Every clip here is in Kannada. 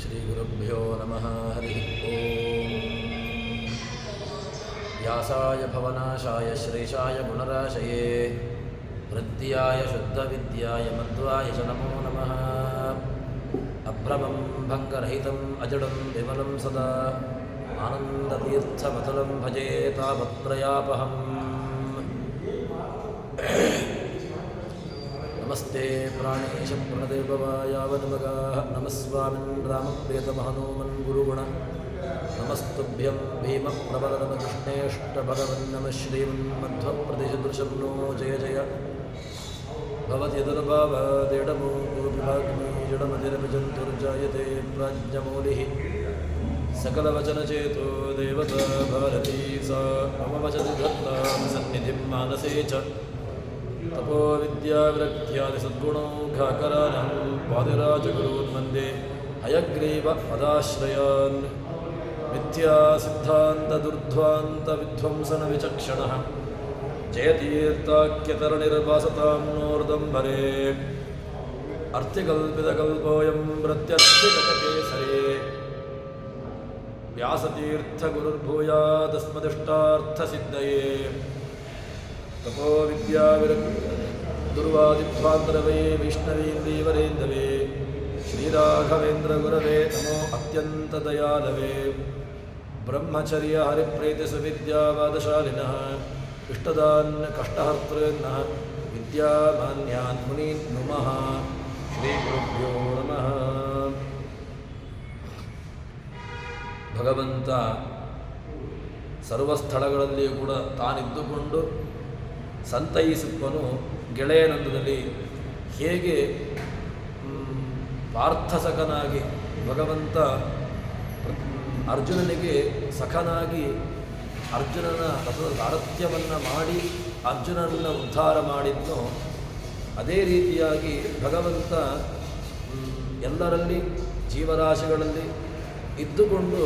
ಶ್ರೀಗುರುಭ್ಯೋ ನಮಃ ಹರಿ ಓಂ. ವ್ಯಾಸಾಯ ಭವನಾಶಾಯ ಶ್ರೇಷಾಯ ಗುಣರಾಶಯೇ ವೃದ್ಧಿಯಾಯ ಶುದ್ಧವಿದ್ಯಾಯ ಮಧ್ವಾಯ ಚ ನಮೋ ನಮಃ. ಅಭ್ರಮಂ ಭಂಗರಹಿತಂ ಅಜಡಂ ವಿಮಲಂ ಸದಾ ಆನಂದತೀರ್ಥಮತುಲಂ ಭಜೆ ತಾವತ್ರಯಾಪಹಂ. ನಮಸ್ತೆ ಪ್ರಾಣೇಶ ಪ್ರಣದೇವವಾಯಾವನ್ಮಗಾಃ ನಮಸ್ವಾಮಿನ್ ರಾಮಪ್ರಿಯತಮಹನೂಮನ್ ಗುರುಗುಣ ನಮಸ್ತುಭ್ಯಂ ಭೀಮಪ್ರಬಲನಮಕೃಷ್ಣೇಷ್ಟಭಗವನ್ನಮ ಶ್ರೀಮನ್ಮಧ್ವಪ್ರದೇಶದೃಶಂ ನೋ ಜಯ ಜಯ ಭವತ್ಯದುರ್ಭಾವಾದೇಡಮೋ ಗೋಪಿಭಾಗ್ಮೀ ಜಡಮತಿರಭಿಜಂತುರ್ಜಾಯತೆ ಪ್ರಾಜ್ಞಮೌಲಿಃ ಸಕಲವಚನಚೇತೋ ದೇವತಾ ಭಾರತೀ ಸಾ ಮಮ ವಚತಿ ಧತ್ತಾಂ ಸನ್ನಿಧಿಂ ಮಾನಸೇ ಚ ತಪೋ ವಿದ್ಯಾವಿರಕ್ತ್ಯಾದಿ ಸದ್ಗುಣೌಘಾಕರಾನಹಂ ವಾದಿರಾಜಗುರೂನ್ ವಂದೇ ಹಯಗ್ರೀವ ಪದಾಶ್ರಯಾನ್. ಮಿಥ್ಯಾ ಸಿದ್ಧಾಂತ ದುರ್ಧ್ವಾಂತ ವಿಧ್ವಂಸನ ವಿಚಕ್ಷಣಃ ಜಯತೀರ್ಥಾಖ್ಯತರಣಿರ್ವಾಸತಾಂ ನೋರ್ದಂಬರೇ. ಅರ್ಥಿಕಲ್ಪಿತಕಲ್ಪೋಯಂ ಪ್ರತ್ಯರ್ಥಿಗತಕೇಸರೇ ವ್ಯಾಸತೀರ್ಥಗುರುರ್ಭೂಯಾದಸ್ಮದಿಷ್ಟಾರ್ಥಸಿದ್ಧಯೇ. ತಪೋ ವಿದ್ಯಾವಿರಕ್ದುರ್ವಾದಿಧ್ವಾಂತರವೇ ವೈಷ್ಣವೀಂದೀವರೇಂದವೇ ಶ್ರೀರಾಘವೇಂದ್ರ ಗುರವೇ ನಮೋ ಅತ್ಯಂತ ದಯಾಲವೇ. ಬ್ರಹ್ಮಚರ್ಯ ಹರಿಪ್ರೀತಿ ಸುವಿದ್ಯಾವಾದಶಾಲಿನಃ ಇಷ್ಟದಾನ್ ಕಷ್ಟಹರ್ತೃನ್ನಃ ವಿದ್ಯಾಮಾನ್ಯಾನ್ ಮುನೀನ್ ನುಮಃ. ಶ್ರೀ ಗುರುಭ್ಯೋ ನಮಃ. ಭಗವಂತ ಸರ್ವಸ್ಥಳಗಳಲ್ಲಿಯೂ ಕೂಡ ತಾನಿದ್ದುಕೊಂಡು ಸಂತೈಸುವನು. ಗೆಳೆಯನಂದದಲ್ಲಿ ಹೇಗೆ ಪಾರ್ಥಸಖನಾಗಿ ಭಗವಂತ ಅರ್ಜುನನಿಗೆ ಸಖನಾಗಿ ಅರ್ಜುನನ ರಥದ ಸಾರಥ್ಯವನ್ನು ಮಾಡಿ ಅರ್ಜುನನನ್ನು ಉದ್ಧಾರ ಮಾಡಿದ್ನೋ ಅದೇ ರೀತಿಯಾಗಿ ಭಗವಂತ ಎಲ್ಲರಲ್ಲಿ ಜೀವರಾಶಿಗಳಲ್ಲಿ ಇದ್ದುಕೊಂಡು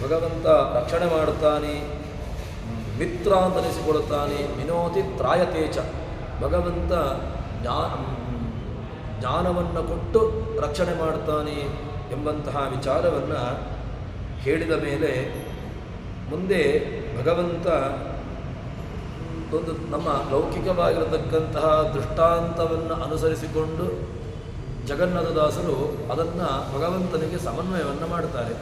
ಭಗವಂತ ರಕ್ಷಣೆ ಮಾಡುತ್ತಾನೆ, ಮಿತ್ರ ಅಂತ ಅನಿಸಿಕೊಳ್ಳುತ್ತಾನೆ. ವಿನೋತಿ ತ್ರಾಯತೇಚ, ಭಗವಂತ ಜ್ಞಾನವನ್ನು ಕೊಟ್ಟು ರಕ್ಷಣೆ ಮಾಡುತ್ತಾನೆ ಎಂಬಂತಹ ವಿಚಾರವನ್ನು ಹೇಳಿದ ಮೇಲೆ ಮುಂದೆ ಭಗವಂತ ಒಂದು ನಮ್ಮ ಲೌಕಿಕವಾಗಿರತಕ್ಕಂತಹ ದೃಷ್ಟಾಂತವನ್ನು ಅನುಸರಿಸಿಕೊಂಡು ಜಗನ್ನಾಥದಾಸರು ಅದನ್ನು ಭಗವಂತನಿಗೆ ಸಮನ್ವಯವನ್ನು ಮಾಡ್ತಾರೆ.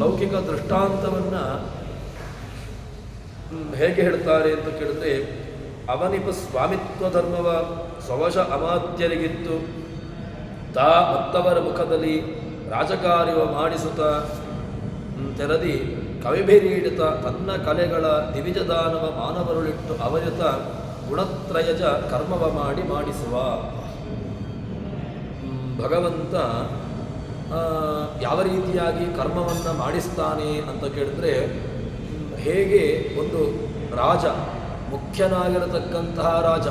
ಲೌಕಿಕ ದೃಷ್ಟಾಂತವನ್ನು ಹೇಗೆ ಹೇಳ್ತಾರೆ ಅಂತ ಕೇಳಿದ್ರೆ, ಅವನಿಪ ಸ್ವಾಮಿತ್ವ ಧರ್ಮವ ಸ್ವವಶ ಅಮಾತ್ಯರಿಗಿತ್ತು ತಾ ಮತ್ತವರ ಮುಖದಲ್ಲಿ ರಾಜಕಾರ್ಯವ ಮಾಡಿಸುತ್ತ ತೆರದಿ ಕವಿಭಿರೀಡಿತ ತನ್ನ ಕಲೆಗಳ ದಿವಿಜದಾನವ ಮಾನವರುಳಿಟ್ಟು ಅವರಿತ ಗುಣತ್ರಯಜ ಕರ್ಮವ ಮಾಡಿಸುವ. ಭಗವಂತ ಯಾವ ರೀತಿಯಾಗಿ ಕರ್ಮವನ್ನು ಮಾಡಿಸ್ತಾನೆ ಅಂತ ಕೇಳಿದ್ರೆ, ಹೇಗೆ ಒಂದು ರಾಜ, ಮುಖ್ಯನಾಗಿರತಕ್ಕಂತಹ ರಾಜ,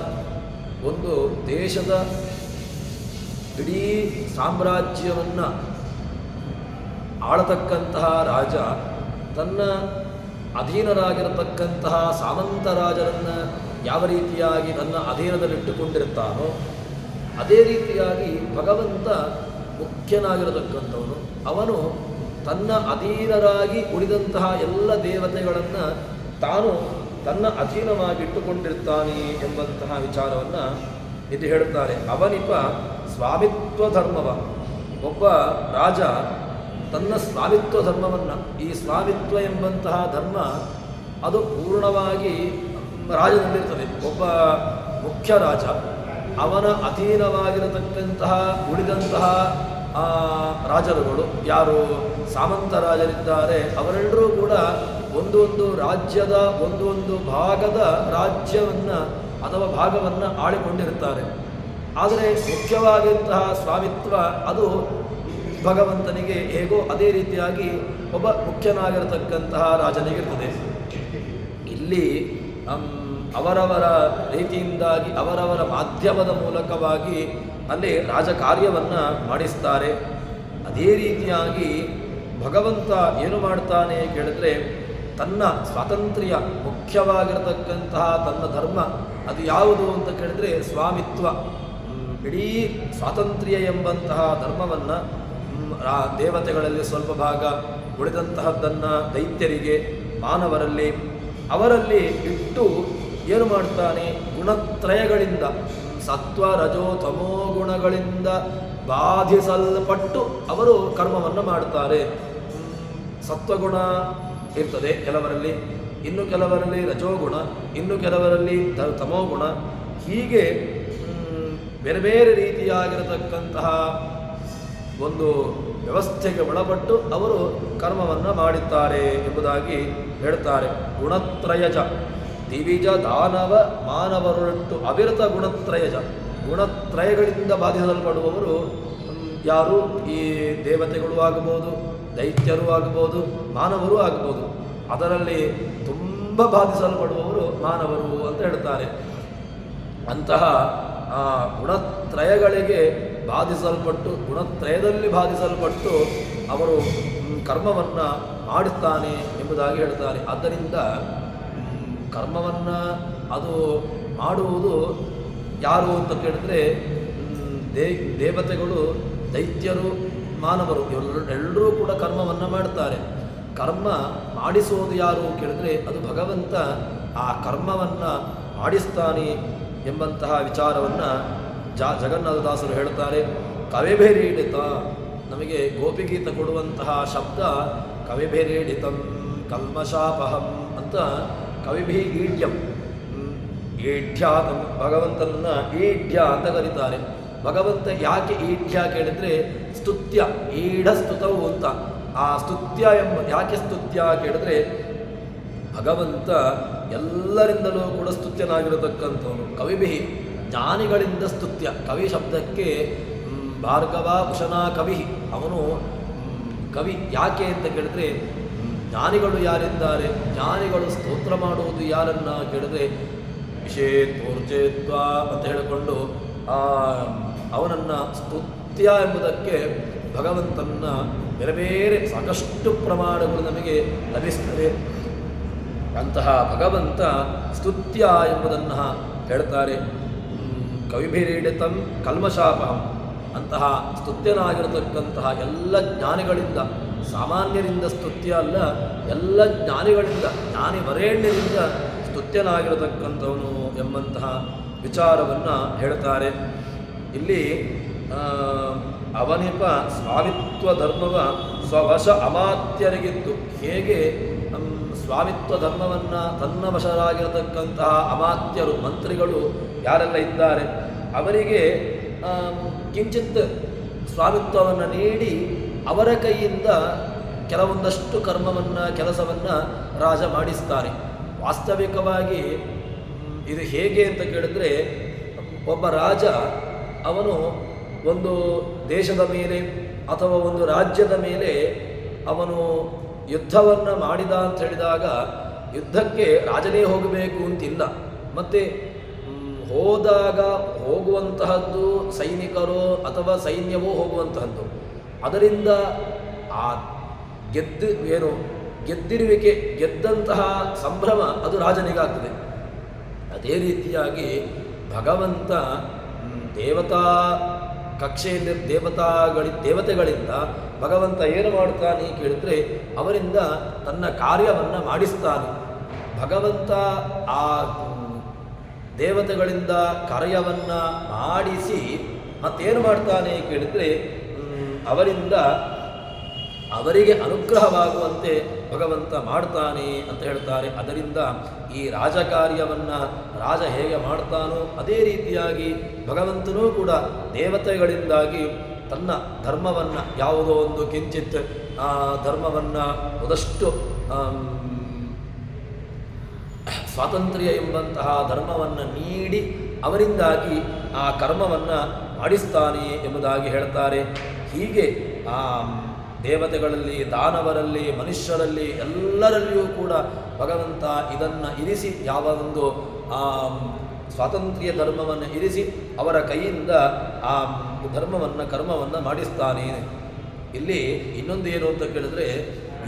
ಒಂದು ದೇಶದ ಇಡೀ ಸಾಮ್ರಾಜ್ಯವನ್ನು ಆಳತಕ್ಕಂತಹ ರಾಜ ತನ್ನ ಅಧೀನರಾಗಿರತಕ್ಕಂತಹ ಸಾಮಂತ ರಾಜರನ್ನು ಯಾವ ರೀತಿಯಾಗಿ ತನ್ನ ಅಧೀನದಲ್ಲಿಟ್ಟುಕೊಂಡಿರ್ತಾನೋ ಅದೇ ರೀತಿಯಾಗಿ ಭಗವಂತ ಮುಖ್ಯನಾಗಿರತಕ್ಕಂಥವನು. ಅವನು ತನ್ನ ಅಧೀನರಾಗಿ ಉಳಿದಂತಹ ಎಲ್ಲ ದೇವತೆಗಳನ್ನು ತಾನು ತನ್ನ ಅಧೀನವಾಗಿಟ್ಟುಕೊಂಡಿರ್ತಾನೆ ಎಂಬಂತಹ ವಿಚಾರವನ್ನು ಇದು ಹೇಳುತ್ತಾರೆ. ಅವನಿಪ ಸ್ವಾಮಿತ್ವ ಧರ್ಮವ, ಒಬ್ಬ ರಾಜ ತನ್ನ ಸ್ವಾಮಿತ್ವ ಧರ್ಮವನ್ನು, ಈ ಸ್ವಾಮಿತ್ವ ಎಂಬಂತಹ ಧರ್ಮ ಅದು ಪೂರ್ಣವಾಗಿ ರಾಜನಲ್ಲಿರ್ತದೆ. ಒಬ್ಬ ಮುಖ್ಯ ರಾಜ ಅವನ ಅಧೀನವಾಗಿರತಕ್ಕಂತಹ ಉಳಿದಂತಹ ರಾಜರುಗಳು ಯಾರು ಸಾಮಂತ ರಾಜರಿದ್ದಾರೆ ಅವರೆಲ್ಲರೂ ಕೂಡ ಒಂದೊಂದು ರಾಜ್ಯದ ಒಂದೊಂದು ಭಾಗದ ರಾಜ್ಯವನ್ನು ಅಥವಾ ಭಾಗವನ್ನು ಆಳಿಕೊಂಡಿರುತ್ತಾರೆ. ಆದರೆ ಮುಖ್ಯವಾಗಿದ್ದಂತಹ ಸ್ವಾಮಿತ್ವ ಅದು ಭಗವಂತನಿಗೆ ಹೇಗೋ ಅದೇ ರೀತಿಯಾಗಿ ಒಬ್ಬ ಮುಖ್ಯನಾಗಿರತಕ್ಕಂತಹ ರಾಜನಿಗಿರ್ತದೆ. ಇಲ್ಲಿ ಅವರವರ ರೀತಿಯಿಂದಾಗಿ ಅವರವರ ಮಾಧ್ಯಮದ ಮೂಲಕವಾಗಿ ಅಲ್ಲಿ ರಾಜಕಾರ್ಯವನ್ನು ಮಾಡಿಸ್ತಾರೆ. ಅದೇ ರೀತಿಯಾಗಿ ಭಗವಂತ ಏನು ಮಾಡ್ತಾನೆ ಕೇಳಿದ್ರೆ, ತನ್ನ ಸ್ವಾತಂತ್ರ್ಯ ಮುಖ್ಯವಾಗಿರತಕ್ಕಂತಹ ತನ್ನ ಧರ್ಮ ಅದು ಯಾವುದು ಅಂತ ಕೇಳಿದ್ರೆ ಸ್ವಾಮಿತ್ವ. ಇಡೀ ಸ್ವಾತಂತ್ರ್ಯ ಎಂಬಂತಹ ಧರ್ಮವನ್ನು ದೇವತೆಗಳಲ್ಲಿ ಸ್ವಲ್ಪ ಭಾಗ, ಉಳಿದಂತಹದ್ದನ್ನು ದೈತ್ಯರಿಗೆ, ಮಾನವರಲ್ಲಿ, ಅವರಲ್ಲಿ ಇಟ್ಟು ಏನು ಮಾಡ್ತಾನೆ, ಗುಣತ್ರಯಗಳಿಂದ, ಸತ್ವ ರಜೋ ತಮೋ ಗುಣಗಳಿಂದ ಬಾಧಿಸಲ್ಪಟ್ಟು ಅವರು ಕರ್ಮವನ್ನು ಮಾಡ್ತಾರೆ. ಸತ್ವಗುಣ ಇರ್ತದೆ ಕೆಲವರಲ್ಲಿ, ಇನ್ನು ಕೆಲವರಲ್ಲಿ ರಜೋಗುಣ, ಇನ್ನು ಕೆಲವರಲ್ಲಿ ತಮೋಗುಣ, ಹೀಗೆ ಬೇರೆ ಬೇರೆ ರೀತಿಯಾಗಿರತಕ್ಕಂತಹ ಒಂದು ವ್ಯವಸ್ಥೆಗೆ ಒಳಪಟ್ಟು ಅವರು ಕರ್ಮವನ್ನು ಮಾಡಿದ್ದಾರೆ ಎಂಬುದಾಗಿ ಹೇಳ್ತಾರೆ. ಗುಣತ್ರಯಜ ದಿವಿಜ ದಾನವ ಮಾನವರೊಟ್ಟು ಅವಿರತ ಗುಣತ್ರಯಜ, ಗುಣತ್ರಯಗಳಿಂದ ಬಾಧಿಸಲ್ಪಡುವವರು ಯಾರು? ಈ ದೇವತೆಗಳು ಆಗಬಹುದು, ದೈತ್ಯರು ಆಗಬಹುದು, ಮಾನವರು ಆಗಬಹುದು. ಅದರಲ್ಲಿ ತುಂಬ ಬಾಧಿಸಲ್ಪಡುವವರು ಮಾನವರು ಅಂತ ಹೇಳ್ತಾರೆ. ಅಂತಹ ಗುಣತ್ರಯಗಳಿಗೆ ಬಾಧಿಸಲ್ಪಟ್ಟು, ಗುಣತ್ರಯದಲ್ಲಿ ಬಾಧಿಸಲ್ಪಟ್ಟು ಅವರು ಕರ್ಮವನ್ನು ಮಾಡುತ್ತಾನೆ ಎಂಬುದಾಗಿ ಹೇಳ್ತಾರೆ. ಆದ್ದರಿಂದ ಕರ್ಮವನ್ನು ಅದು ಮಾಡುವುದು ಯಾರು ಅಂತ ಕೇಳಿದ್ರೆ ದೇವತೆಗಳು, ದೈತ್ಯರು, ಮಾನವರು ಎಲ್ಲರೂ ಕೂಡ ಕರ್ಮವನ್ನು ಮಾಡ್ತಾರೆ. ಕರ್ಮ ಮಾಡಿಸೋದು ಯಾರು ಕೇಳಿದ್ರೆ ಅದು ಭಗವಂತ ಆ ಕರ್ಮವನ್ನು ಮಾಡಿಸ್ತಾನೆ ಎಂಬಂತಹ ವಿಚಾರವನ್ನು ಜಗನ್ನಾಥದಾಸರು ಹೇಳ್ತಾರೆ. ಕವಿಭಿರೀಡಿತ, ನಮಗೆ ಗೋಪಿಗೀತ ಕೊಡುವಂತಹ ಶಬ್ದ ಕವಿಭಿರೀಡಿತಂ ಕಲ್ಮಶಾಪಹಂ ಅಂತ, ಕವಿಭಿ ಈಢ್ಯಂ, ಈಢ್ಯ ಭಗವಂತನನ್ನು ಈಢ್ಯ ಅಂತ ಕರೀತಾರೆ. ಭಗವಂತ ಯಾಕೆ ಈಢ್ಯ ಕೇಳಿದರೆ ಸ್ತುತ್ಯ, ಈಢ ಸ್ತುತವು ಅಂತ. ಆ ಸ್ತುತ್ಯ ಯಾಕೆ ಸ್ತುತ್ಯ ಕೇಳಿದ್ರೆ ಭಗವಂತ ಎಲ್ಲರಿಂದಲೂ ಕೂಡ ಸ್ತುತ್ಯನಾಗಿರತಕ್ಕಂಥವನು. ಕವಿಭಿ, ಜ್ಞಾನಿಗಳಿಂದ ಸ್ತುತ್ಯ. ಕವಿ ಶಬ್ದಕ್ಕೆ ಭಾರ್ಗವ ಭೂಷಣ ಕವಿ, ಅವನು ಕವಿ. ಯಾಕೆ ಅಂತ ಕೇಳಿದ್ರೆ ಜ್ಞಾನಿಗಳು ಯಾರಿದ್ದಾರೆ, ಜ್ಞಾನಿಗಳು ಸ್ತೋತ್ರ ಮಾಡುವುದು ಯಾರನ್ನ ಕೇಳಿದ್ರೆ ವಿಷೇತ್ವರ್ಜೇತ್ವ ಅಂತ ಹೇಳಿಕೊಂಡು ಅವನನ್ನು ಸ್ತುತ್ಯ ಎಂಬುದಕ್ಕೆ ಭಗವಂತನ ಬೇರೆ ಬೇರೆ ಸಾಕಷ್ಟು ಪ್ರಮಾಣಗಳು ನಮಗೆ ಲಭಿಸ್ತವೆ. ಅಂತಹ ಭಗವಂತ ಸ್ತುತ್ಯ ಎಂಬುದನ್ನು ಹೇಳ್ತಾರೆ. ಕವಿಭಿರೀಡಿತಂ ಕಲ್ಮಶಾಪಹಂ, ಅಂತಹ ಸ್ತುತ್ಯನಾಗಿರತಕ್ಕಂತಹ ಎಲ್ಲ ಜ್ಞಾನಿಗಳಿಂದ, ಸಾಮಾನ್ಯರಿಂದ ಸ್ತುತ್ಯ ಅಲ್ಲ, ಎಲ್ಲ ಜ್ಞಾನಿಗಳಿಂದ, ಜ್ಞಾನಿ ವರೇಣ್ಯರಿಂದ ಸ್ತುತ್ಯನಾಗಿರತಕ್ಕಂಥವನು ಎಂಬಂತಹ ವಿಚಾರವನ್ನು ಹೇಳ್ತಾರೆ. ಇಲ್ಲಿ ಅವನಿಪ ಸ್ವಾಮಿತ್ವ ಧರ್ಮವ ಸ್ವವಶ ಅಮಾತ್ಯರಿಗಿತ್ತು. ಹೇಗೆ ಸ್ವಾಮಿತ್ವ ಧರ್ಮವನ್ನು ತನ್ನ ವಶರಾಗಿರತಕ್ಕಂತಹ ಅಮಾತ್ಯರು, ಮಂತ್ರಿಗಳು ಯಾರೆಲ್ಲ ಇದ್ದಾರೆ ಅವರಿಗೆ ಕಿಂಚಿತ್ ಸ್ವಾಮಿತ್ವವನ್ನು ನೀಡಿ ಅವರ ಕೈಯಿಂದ ಕೆಲವೊಂದಷ್ಟು ಕರ್ಮವನ್ನು, ಕೆಲಸವನ್ನು ರಾಜ ಮಾಡಿಸ್ತಾನೆ. ವಾಸ್ತವಿಕವಾಗಿ ಇದು ಹೇಗೆ ಅಂತ ಕೇಳಿದ್ರೆ, ಒಬ್ಬ ರಾಜ ಅವನು ಒಂದು ದೇಶದ ಮೇಲೆ ಅಥವಾ ಒಂದು ರಾಜ್ಯದ ಮೇಲೆ ಅವನು ಯುದ್ಧವನ್ನು ಮಾಡಿದ ಅಂತ ಹೇಳಿದಾಗ ಯುದ್ಧಕ್ಕೆ ರಾಜನೇ ಹೋಗಬೇಕು ಅಂತಿಲ್ಲ. ಮತ್ತು ಹೋದಾಗ ಹೋಗುವಂತಹದ್ದು ಸೈನಿಕರು ಅಥವಾ ಸೈನ್ಯವೋ ಹೋಗುವಂತಹದ್ದು. ಅದರಿಂದ ಆ ಗೆದ್ದಿರುವಿಕೆ, ಗೆದ್ದಂತಹ ಸಂಭ್ರಮ ಅದು ರಾಜನಿಗಾಗ್ತದೆ. ಅದೇ ರೀತಿಯಾಗಿ ಭಗವಂತ ದೇವತಾ ಕಕ್ಷೆಯಲ್ಲಿ ದೇವತೆಗಳಿಂದ ಭಗವಂತ ಏನು ಮಾಡ್ತಾನೆ ಕೇಳಿದ್ರೆ ಅವರಿಂದ ತನ್ನ ಕಾರ್ಯವನ್ನು ಮಾಡಿಸ್ತಾನೆ. ಭಗವಂತ ಆ ದೇವತೆಗಳಿಂದ ಕಾರ್ಯವನ್ನು ಮಾಡಿಸಿ ಮತ್ತೇನು ಮಾಡ್ತಾನೆ ಕೇಳಿದರೆ ಅವರಿಗೆ ಅನುಗ್ರಹವಾಗುವಂತೆ ಭಗವಂತ ಮಾಡ್ತಾನೆ ಅಂತ ಹೇಳ್ತಾರೆ. ಅದರಿಂದ ಈ ರಾಜಕಾರ್ಯವನ್ನು ರಾಜ ಹೇಗೆ ಮಾಡ್ತಾನೋ ಅದೇ ರೀತಿಯಾಗಿ ಭಗವಂತನೂ ಕೂಡ ದೇವತೆಗಳಿಂದಾಗಿ ತನ್ನ ಧರ್ಮವನ್ನು, ಯಾವುದೋ ಒಂದು ಕಿಂಚಿತ್ ಧರ್ಮವನ್ನು ಒಂದಷ್ಟು ಸ್ವಾತಂತ್ರ್ಯ ಎಂಬಂತಹ ಧರ್ಮವನ್ನು ನೀಡಿ ಅವರಿಂದಾಗಿ ಆ ಕರ್ಮವನ್ನು ಮಾಡಿಸ್ತಾನೆ ಎಂಬುದಾಗಿ ಹೇಳ್ತಾರೆ. ಹೀಗೆ ದೇವತೆಗಳಲ್ಲಿ, ದಾನವರಲ್ಲಿ, ಮನುಷ್ಯರಲ್ಲಿ ಎಲ್ಲರಲ್ಲಿಯೂ ಕೂಡ ಭಗವಂತ ಇದನ್ನು ಇರಿಸಿ, ಯಾವ ಒಂದು ಸ್ವಾತಂತ್ರ್ಯ ಧರ್ಮವನ್ನು ಇರಿಸಿ ಅವರ ಕೈಯಿಂದ ಆ ಧರ್ಮವನ್ನು, ಕರ್ಮವನ್ನು ಮಾಡಿಸ್ತಾನೆ. ಇಲ್ಲಿ ಇನ್ನೊಂದು ಏನು ಅಂತ ಕೇಳಿದ್ರೆ,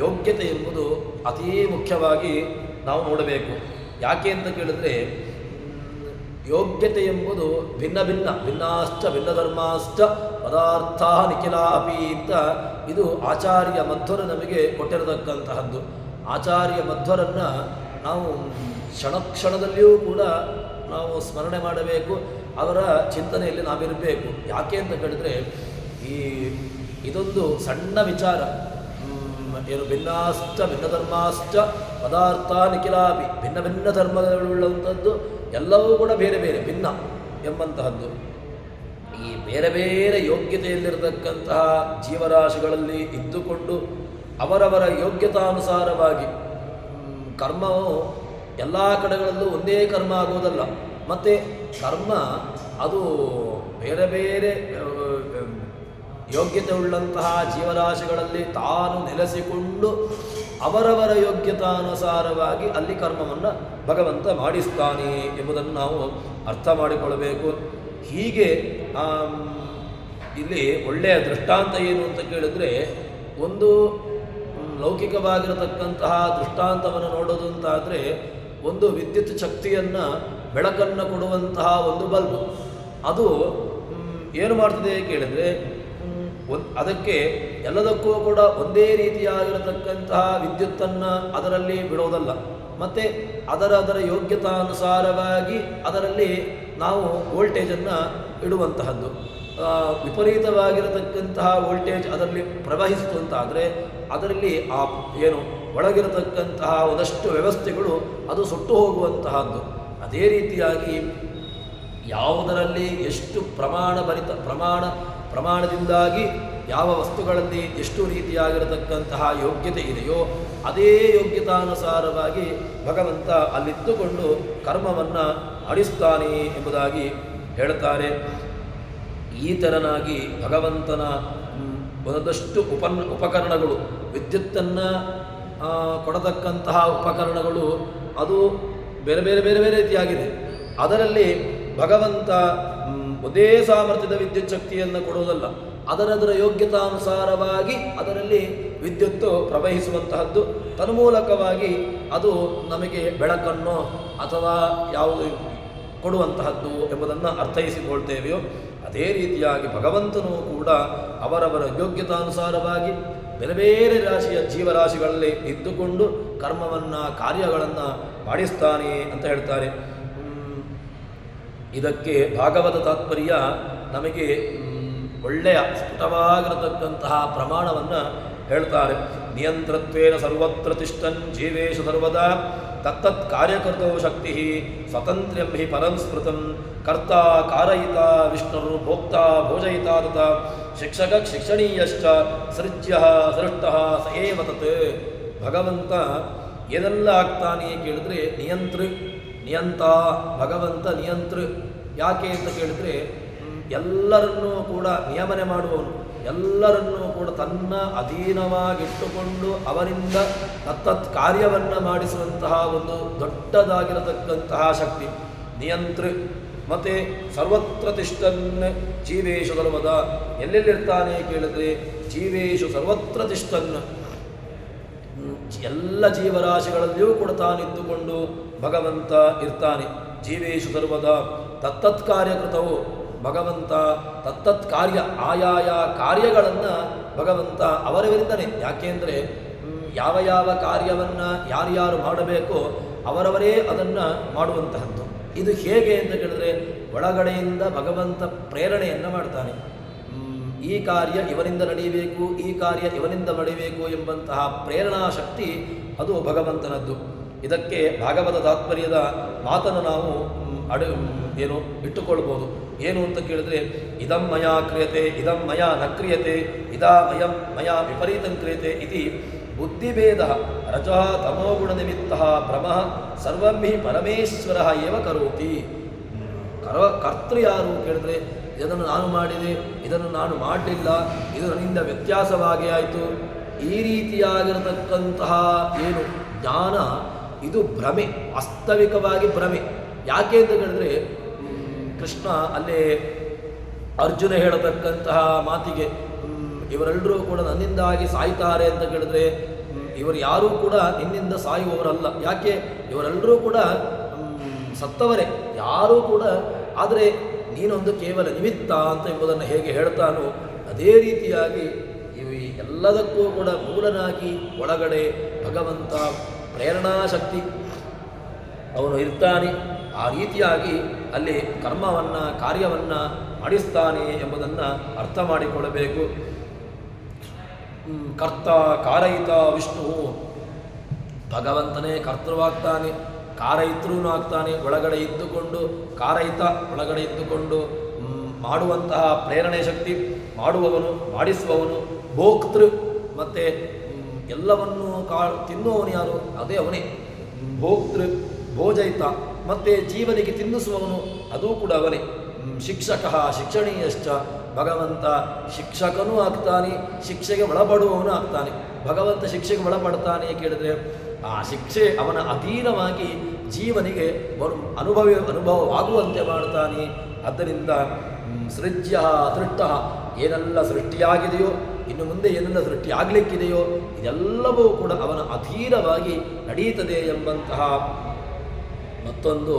ಯೋಗ್ಯತೆ ಎಂಬುದು ಅತೀ ಮುಖ್ಯವಾಗಿ ನಾವು ನೋಡಬೇಕು. ಯಾಕೆ ಅಂತ ಕೇಳಿದ್ರೆ ಯೋಗ್ಯತೆ ಎಂಬುದು ಭಿನ್ನ ಭಿನ್ನ ಭಿನ್ನಾಶ್ಚ ಭಿನ್ನ ಧರ್ಮಾಶ್ಚ ಪದಾರ್ಥ ನಿಖಿಲ ಅಪಿ ಅಂತ ಇದು ಆಚಾರ್ಯ ಮಧ್ವರು ನಮಗೆ ಕೊಟ್ಟಿರತಕ್ಕಂತಹದ್ದು. ಆಚಾರ್ಯ ಮಧ್ವರನ್ನು ನಾವು ಕ್ಷಣದಲ್ಲಿಯೂ ಕೂಡ ನಾವು ಸ್ಮರಣೆ ಮಾಡಬೇಕು, ಅವರ ಚಿಂತನೆಯಲ್ಲಿ ನಾವಿರಬೇಕು. ಯಾಕೆ ಅಂತ ಕೇಳಿದರೆ ಇದೊಂದು ಸಣ್ಣ ವಿಚಾರ. ಏನು ಭಿನ್ನಾಶ್ಚ ಭಿನ್ನ ಧರ್ಮಾಶ್ಚ ಪದಾರ್ಥ ನಿಖಿಲಾಪಿ, ಭಿನ್ನ ಭಿನ್ನ ಧರ್ಮಗಳುಳ್ಳಂಥದ್ದು ಎಲ್ಲವೂ ಕೂಡ ಬೇರೆ ಬೇರೆ ಭಿನ್ನ ಎಂಬಂತಹದ್ದು. ಈ ಬೇರೆ ಬೇರೆ ಯೋಗ್ಯತೆಯಲ್ಲಿರತಕ್ಕಂತಹ ಜೀವರಾಶಿಗಳಲ್ಲಿ ಇದ್ದುಕೊಂಡು ಅವರವರ ಯೋಗ್ಯತಾನುಸಾರವಾಗಿ ಕರ್ಮವು ಎಲ್ಲ ಕಡೆಗಳಲ್ಲೂ ಒಂದೇ ಕರ್ಮ ಆಗುವುದಲ್ಲ. ಮತ್ತು ಕರ್ಮ ಅದು ಬೇರೆ ಬೇರೆ ಯೋಗ್ಯತೆ ಉಳ್ಳಂತಹ ಜೀವರಾಶಿಗಳಲ್ಲಿ ತಾನು ನೆಲೆಸಿಕೊಂಡು ಅವರವರ ಯೋಗ್ಯತಾನುಸಾರವಾಗಿ ಅಲ್ಲಿ ಕರ್ಮವನ್ನು ಭಗವಂತ ಮಾಡಿಸ್ತಾನೆ ಎಂಬುದನ್ನು ನಾವು ಅರ್ಥ ಮಾಡಿಕೊಳ್ಳಬೇಕು. ಹೀಗೆ ಇಲ್ಲಿ ಒಳ್ಳೆಯ ದೃಷ್ಟಾಂತ ಏನು ಅಂತ ಕೇಳಿದರೆ, ಒಂದು ಲೌಕಿಕವಾಗಿರತಕ್ಕಂತಹ ದೃಷ್ಟಾಂತವನ್ನು ನೋಡೋದು ಅಂತಾದರೆ, ಒಂದು ವಿದ್ಯುತ್ ಶಕ್ತಿಯನ್ನು ಬೆಳಕನ್ನು ಕೊಡುವಂತಹ ಒಂದು ಬಲ್ಬ್ ಅದು ಏನು ಮಾಡ್ತದೆ ಕೇಳಿದರೆ, ಅದಕ್ಕೆ ಎಲ್ಲದಕ್ಕೂ ಕೂಡ ಒಂದೇ ರೀತಿಯಾಗಿರತಕ್ಕಂತಹ ವಿದ್ಯುತ್ತನ್ನು ಅದರಲ್ಲಿ ಬಿಡೋದಲ್ಲ. ಮತ್ತು ಅದರ ಯೋಗ್ಯತಾನುಸಾರವಾಗಿ ಅದರಲ್ಲಿ ನಾವು ವೋಲ್ಟೇಜನ್ನು ಇಡುವಂತಹದ್ದು. ವಿಪರೀತವಾಗಿರತಕ್ಕಂತಹ ವೋಲ್ಟೇಜ್ ಅದರಲ್ಲಿ ಪ್ರವಹಿಸಿತು ಅಂತಾದರೆ ಅದರಲ್ಲಿ ಏನು ಒಳಗಿರತಕ್ಕಂತಹ ಒಂದಷ್ಟು ವ್ಯವಸ್ಥೆಗಳು ಅದು ಸುಟ್ಟು ಹೋಗುವಂತಹದ್ದು. ಅದೇ ರೀತಿಯಾಗಿ ಯಾವುದರಲ್ಲಿ ಎಷ್ಟು ಪ್ರಮಾಣದಿಂದಾಗಿ ಯಾವ ವಸ್ತುಗಳಲ್ಲಿ ಎಷ್ಟು ರೀತಿಯಾಗಿರತಕ್ಕಂತಹ ಯೋಗ್ಯತೆ ಇದೆಯೋ ಅದೇ ಯೋಗ್ಯತಾನುಸಾರವಾಗಿ ಭಗವಂತ ಅಲ್ಲಿದ್ದುಕೊಂಡು ಕರ್ಮವನ್ನು ಮಾಡಿಸ್ತಾನೆ ಎಂಬುದಾಗಿ ಹೇಳ್ತಾರೆ. ಈ ಥರನಾಗಿ ಭಗವಂತನ ಒಂದಷ್ಟು ಉಪಕರಣಗಳು, ವಿದ್ಯುತ್ತನ್ನು ಕೊಡತಕ್ಕಂತಹ ಉಪಕರಣಗಳು ಅದು ಬೇರೆ ಬೇರೆ ಬೇರೆ ಬೇರೆ ರೀತಿಯಾಗಿದೆ. ಅದರಲ್ಲಿ ಭಗವಂತ ಒಂದೇ ಸಾಮರ್ಥ್ಯದ ವಿದ್ಯುತ್ ಶಕ್ತಿಯನ್ನು ಕೊಡುವುದಲ್ಲ, ಅದರ ಯೋಗ್ಯತಾನುಸಾರವಾಗಿ ಅದರಲ್ಲಿ ವಿದ್ಯುತ್ತು ಪ್ರವಹಿಸುವಂತಹದ್ದು. ತನ್ಮೂಲಕವಾಗಿ ಅದು ನಮಗೆ ಬೆಳಕನ್ನು ಅಥವಾ ಯಾವುದು ಕೊಡುವಂತಹದ್ದು ಎಂಬುದನ್ನು ಅರ್ಥೈಸಿಕೊಳ್ತೇವೆಯೋ ಅದೇ ರೀತಿಯಾಗಿ ಭಗವಂತನೂ ಕೂಡ ಅವರವರ ಯೋಗ್ಯತಾನುಸಾರವಾಗಿ ಬೇರೆ ಬೇರೆ ರಾಶಿಯ ಜೀವರಾಶಿಗಳಲ್ಲಿ ಇದ್ದುಕೊಂಡು ಕರ್ಮವನ್ನು ಕಾರ್ಯಗಳನ್ನು ಮಾಡಿಸ್ತಾನೆ ಅಂತ ಹೇಳ್ತಾರೆ. ಇದಕ್ಕೆ ಭಾಗವತ ತಾತ್ಪರ್ಯ ನಮಗೆ ಒಳ್ಳೆಯ ಸ್ಫುಟವಾಗಿರತಕ್ಕಂತಹ ಪ್ರಮಾಣವನ್ನು ಹೇಳ್ತಾರೆ. ನಿಯಂತ್ರತ್ವೇನ ಸರ್ವತ್ರ ತಿಷ್ಠನ್ ಜೀವೇಶು ಸರ್ವದಾ ತತ್ತತ್ ಕಾರ್ಯಕರ್ತೋ ಶಕ್ತಿ ಸ್ವತಂತ್ರ್ಯಂ ಹಿ ಪರಂ ಸ್ಮೃತಂ ಕರ್ತ ಕಾರಯಿತ ವಿಷ್ಣುರು ಭೋಕ್ತ ಭೋಜಯಿತ ತತ ಶಿಕ್ಷಕ ಶಿಕ್ಷಣೀಯಶ್ಚ ಸೃಜ್ಯ ಸೃಷ್ಟ ಸ ಏವ ತತ್. ಭಗವಂತ ಏನೆಲ್ಲ ಆಗ್ತಾನೆ ಕೇಳಿದ್ರೆ ನಿಯಂತ ಭಗವಂತ ನಿಯಂತೃ. ಯಾಕೆ ಅಂತ ಕೇಳಿದ್ರೆ ಎಲ್ಲರನ್ನೂ ಕೂಡ ನಿಯಮನೆ ಮಾಡುವವನು, ಎಲ್ಲರನ್ನೂ ಕೂಡ ತನ್ನ ಅಧೀನವಾಗಿಟ್ಟುಕೊಂಡು ಅವರಿಂದ ತತ್ತತ್ ಕಾರ್ಯವನ್ನು ಮಾಡಿಸುವಂತಹ ಒಂದು ದೊಡ್ಡದಾಗಿರತಕ್ಕಂತಹ ಶಕ್ತಿ ನಿಯಂತೃ. ಮತ್ತು ಸರ್ವತ್ರ ತಿಷ್ಠನ್ ಜೀವೇಶು ಸರ್ವದ, ಎಲ್ಲೆಲ್ಲಿರ್ತಾನೆ ಕೇಳಿದ್ರೆ ಜೀವೇಶು ಸರ್ವತ್ರ ತಿಷ್ಠನ್, ಎಲ್ಲ ಜೀವರಾಶಿಗಳಲ್ಲಿಯೂ ಕೂಡ ತಾನಿದ್ದುಕೊಂಡು ಭಗವಂತ ಇರ್ತಾನೆ. ಜೀವೇಶು ಸರ್ವದ ತತ್ತತ್ ಕಾರ್ಯಕೃತವು, ಭಗವಂತ ತತ್ತತ್ ಕಾರ್ಯ ಆಯಾಯ ಕಾರ್ಯಗಳನ್ನು ಭಗವಂತ ಅವರವರಿಂದನೇ. ಯಾಕೆಂದರೆ ಯಾವ ಯಾವ ಕಾರ್ಯವನ್ನು ಯಾರ್ಯಾರು ಮಾಡಬೇಕೋ ಅವರವರೇ ಅದನ್ನು ಮಾಡುವಂತಹದ್ದು. ಇದು ಹೇಗೆ ಅಂತ ಕೇಳಿದ್ರೆ ಒಳಗಡೆಯಿಂದ ಭಗವಂತ ಪ್ರೇರಣೆಯನ್ನು ಮಾಡ್ತಾನೆ. ಈ ಕಾರ್ಯ ಇವನಿಂದ ನಡೆಯಬೇಕು, ಈ ಕಾರ್ಯ ಇವನಿಂದ ಮಾಡಬೇಕು ಎಂಬಂತಹ ಪ್ರೇರಣಾ ಶಕ್ತಿ ಅದು ಭಗವಂತನದ್ದು. ಇದಕ್ಕೆ ಭಾಗವತ ತಾತ್ಪರ್ಯದ ಮಾತನ್ನು ನಾವು ಇಟ್ಟುಕೊಳ್ಬೋದು. ಏನು ಅಂತ ಕೇಳಿದ್ರೆ ಇದಂ ಮಯಾ ಕ್ರಿಯತೆ ಇದಂ ಮಯಾ ನ ಕ್ರಿಯತೆ ಇದಾ ಮಯಾ ವಿಪರೀತಂ ಕ್ರಿಯತೆ ಇತಿ ಬುದ್ಧಿಭೇದ ರಜಃ ತಮೋಗುಣ ನಿಮಿತ್ತ ಭ್ರಮಃ ಸರ್ವಂ ಹಿ ಪರಮೇಶ್ವರ ಏವ ಕರೋತಿ. ಕರ್ತೃ ಯಾರು ಕೇಳಿದ್ರೆ ಇದನ್ನು ನಾನು ಮಾಡಿದೆ, ಇದನ್ನು ನಾನು ಮಾಡಲಿಲ್ಲ, ಇದು ನನ್ನಿಂದ ವ್ಯತ್ಯಾಸವಾಗಿ ಆಯಿತು, ಈ ರೀತಿಯಾಗಿರತಕ್ಕಂತಹ ಏನು ಜ್ಞಾನ ಇದು ಭ್ರಮೆ, ವಾಸ್ತವಿಕವಾಗಿ ಭ್ರಮೆ. ಯಾಕೆ ಅಂತ ಕೇಳಿದ್ರೆ ಕೃಷ್ಣ ಅಲ್ಲೇ ಅರ್ಜುನ ಹೇಳತಕ್ಕಂತಹ ಮಾತಿಗೆ ಇವರೆಲ್ಲರೂ ಕೂಡ ನನ್ನಿಂದಾಗಿ ಸಾಯ್ತಾರೆ ಅಂತ ಕೇಳಿದ್ರೆ ಇವರು ಯಾರೂ ಕೂಡ ನಿನ್ನಿಂದ ಸಾಯುವವರಲ್ಲ. ಯಾಕೆ ಇವರೆಲ್ಲರೂ ಕೂಡ ಸತ್ತವರೇ ಯಾರೂ ಕೂಡ. ಆದರೆ ನೀನೊಂದು ಕೇವಲ ನಿಮಿತ್ತ ಅಂತ ಎಂಬುದನ್ನು ಹೇಗೆ ಹೇಳ್ತಾನೋ ಅದೇ ರೀತಿಯಾಗಿ ಇವು ಎಲ್ಲದಕ್ಕೂ ಕೂಡ ಮೂಲನಾಗಿ ಒಳಗಡೆ ಭಗವಂತ ಪ್ರೇರಣಾಶಕ್ತಿ ಅವನು ಇರ್ತಾನೆ. ಆ ರೀತಿಯಾಗಿ ಅಲ್ಲಿ ಕರ್ಮವನ್ನು ಕಾರ್ಯವನ್ನು ಮಾಡಿಸ್ತಾನೆ ಎಂಬುದನ್ನು ಅರ್ಥ ಮಾಡಿಕೊಳ್ಳಬೇಕು. ಕರ್ತ ಕಾರಯಿತ ವಿಷ್ಣು, ಭಗವಂತನೇ ಕರ್ತೃವಾಗ್ತಾನೆ, ಕಾರಯಿತ್ರೂ ಆಗ್ತಾನೆ. ಒಳಗಡೆ ಇದ್ದುಕೊಂಡು ಕಾರಯಿತ, ಒಳಗಡೆ ಇದ್ದುಕೊಂಡು ಮಾಡುವಂತಹ ಪ್ರೇರಣೆ ಶಕ್ತಿ, ಮಾಡುವವನು, ಮಾಡಿಸುವವನು, ಭೋಕ್ತೃ, ಮತ್ತು ಎಲ್ಲವನ್ನೂ ತಿನ್ನುವವನು ಯಾರು? ಅದೇ ಅವನೇ ಭೋಕ್ತೃ, ಭೋಜಯಿತ, ಮತ್ತು ಜೀವನಿಗೆ ತಿನ್ನಿಸುವವನು ಅದು ಕೂಡ ಅವನೇ. ಶಿಕ್ಷಕ ಶಿಕ್ಷಣೀಯಶ್ಚ, ಭಗವಂತ ಶಿಕ್ಷಕನೂ ಆಗ್ತಾನೆ, ಶಿಕ್ಷೆಗೆ ಒಳಪಡುವವನು ಆಗ್ತಾನೆ. ಭಗವಂತ ಶಿಕ್ಷೆಗೆ ಒಳಪಡ್ತಾನೆ ಕೇಳಿದರೆ ಆ ಶಿಕ್ಷೆ ಅವನ ಅಧೀನವಾಗಿ ಜೀವನಿಗೆ ಅನುಭವವಾಗುವಂತೆ ಮಾಡ್ತಾನೆ. ಆದ್ದರಿಂದ ಸೃಜ್ಯ ಸೃಷ್ಟ, ಏನೆಲ್ಲ ಸೃಷ್ಟಿಯಾಗಿದೆಯೋ ಇನ್ನು ಮುಂದೆ ಏನೆಲ್ಲ ಸೃಷ್ಟಿಯಾಗಲಿಕ್ಕಿದೆಯೋ ಇದೆಲ್ಲವೂ ಕೂಡ ಅವನ ಅಧೀನವಾಗಿ ನಡೀತದೆ ಎಂಬಂತಹ ಮತ್ತೊಂದು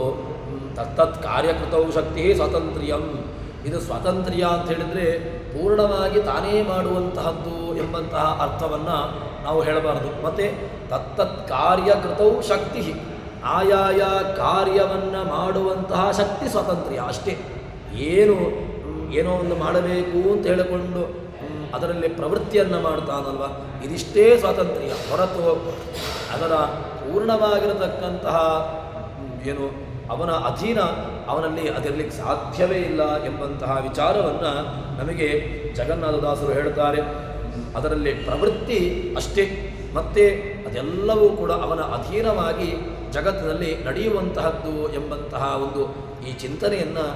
ತತ್ತತ್ ಕಾರ್ಯಕೃತವು ಶಕ್ತಿ ಸ್ವಾತಂತ್ರ್ಯಂ. ಇದು ಸ್ವಾತಂತ್ರ್ಯ ಅಂತ ಹೇಳಿದರೆ ಪೂರ್ಣವಾಗಿ ತಾನೇ ಮಾಡುವಂತಹದ್ದು ಎಂಬಂತಹ ಅರ್ಥವನ್ನು ನಾವು ಹೇಳಬಾರದು. ಮತ್ತು ತತ್ತತ್ ಕಾರ್ಯಕೃತವು ಶಕ್ತಿ, ಆಯಾಯ ಕಾರ್ಯವನ್ನು ಮಾಡುವಂತಹ ಶಕ್ತಿ ಸ್ವಾತಂತ್ರ್ಯ ಅಷ್ಟೇ. ಏನೋ ಒಂದು ಮಾಡಬೇಕು ಅಂತ ಹೇಳಿಕೊಂಡು ಅದರಲ್ಲಿ ಪ್ರವೃತ್ತಿಯನ್ನು ಮಾಡ್ತಾನಲ್ವ, ಇದಿಷ್ಟೇ ಸ್ವಾತಂತ್ರ್ಯ. ಹೊರತು ಅದರ ಪೂರ್ಣವಾಗಿರತಕ್ಕಂತಹ ಏನು ಅವನ ಅಧೀನ ಅವನಲ್ಲಿ ಅದಿರಲಿಕ್ಕೆ ಸಾಧ್ಯವೇ ಇಲ್ಲ ಎಂಬಂತಹ ವಿಚಾರವನ್ನು ನಮಗೆ ಜಗನ್ನಾಥದಾಸರು ಹೇಳ್ತಾರೆ. ಅದರಲ್ಲಿ ಪ್ರವೃತ್ತಿ ಅಷ್ಟೇ, ಮತ್ತು ಅದೆಲ್ಲವೂ ಕೂಡ ಅವನ ಅಧೀನವಾಗಿ ಜಗತ್ತಿನಲ್ಲಿ ನಡೆಯುವಂತಹದ್ದು ಎಂಬಂತಹ ಒಂದು ಈ ಚಿಂತನೆಯನ್ನು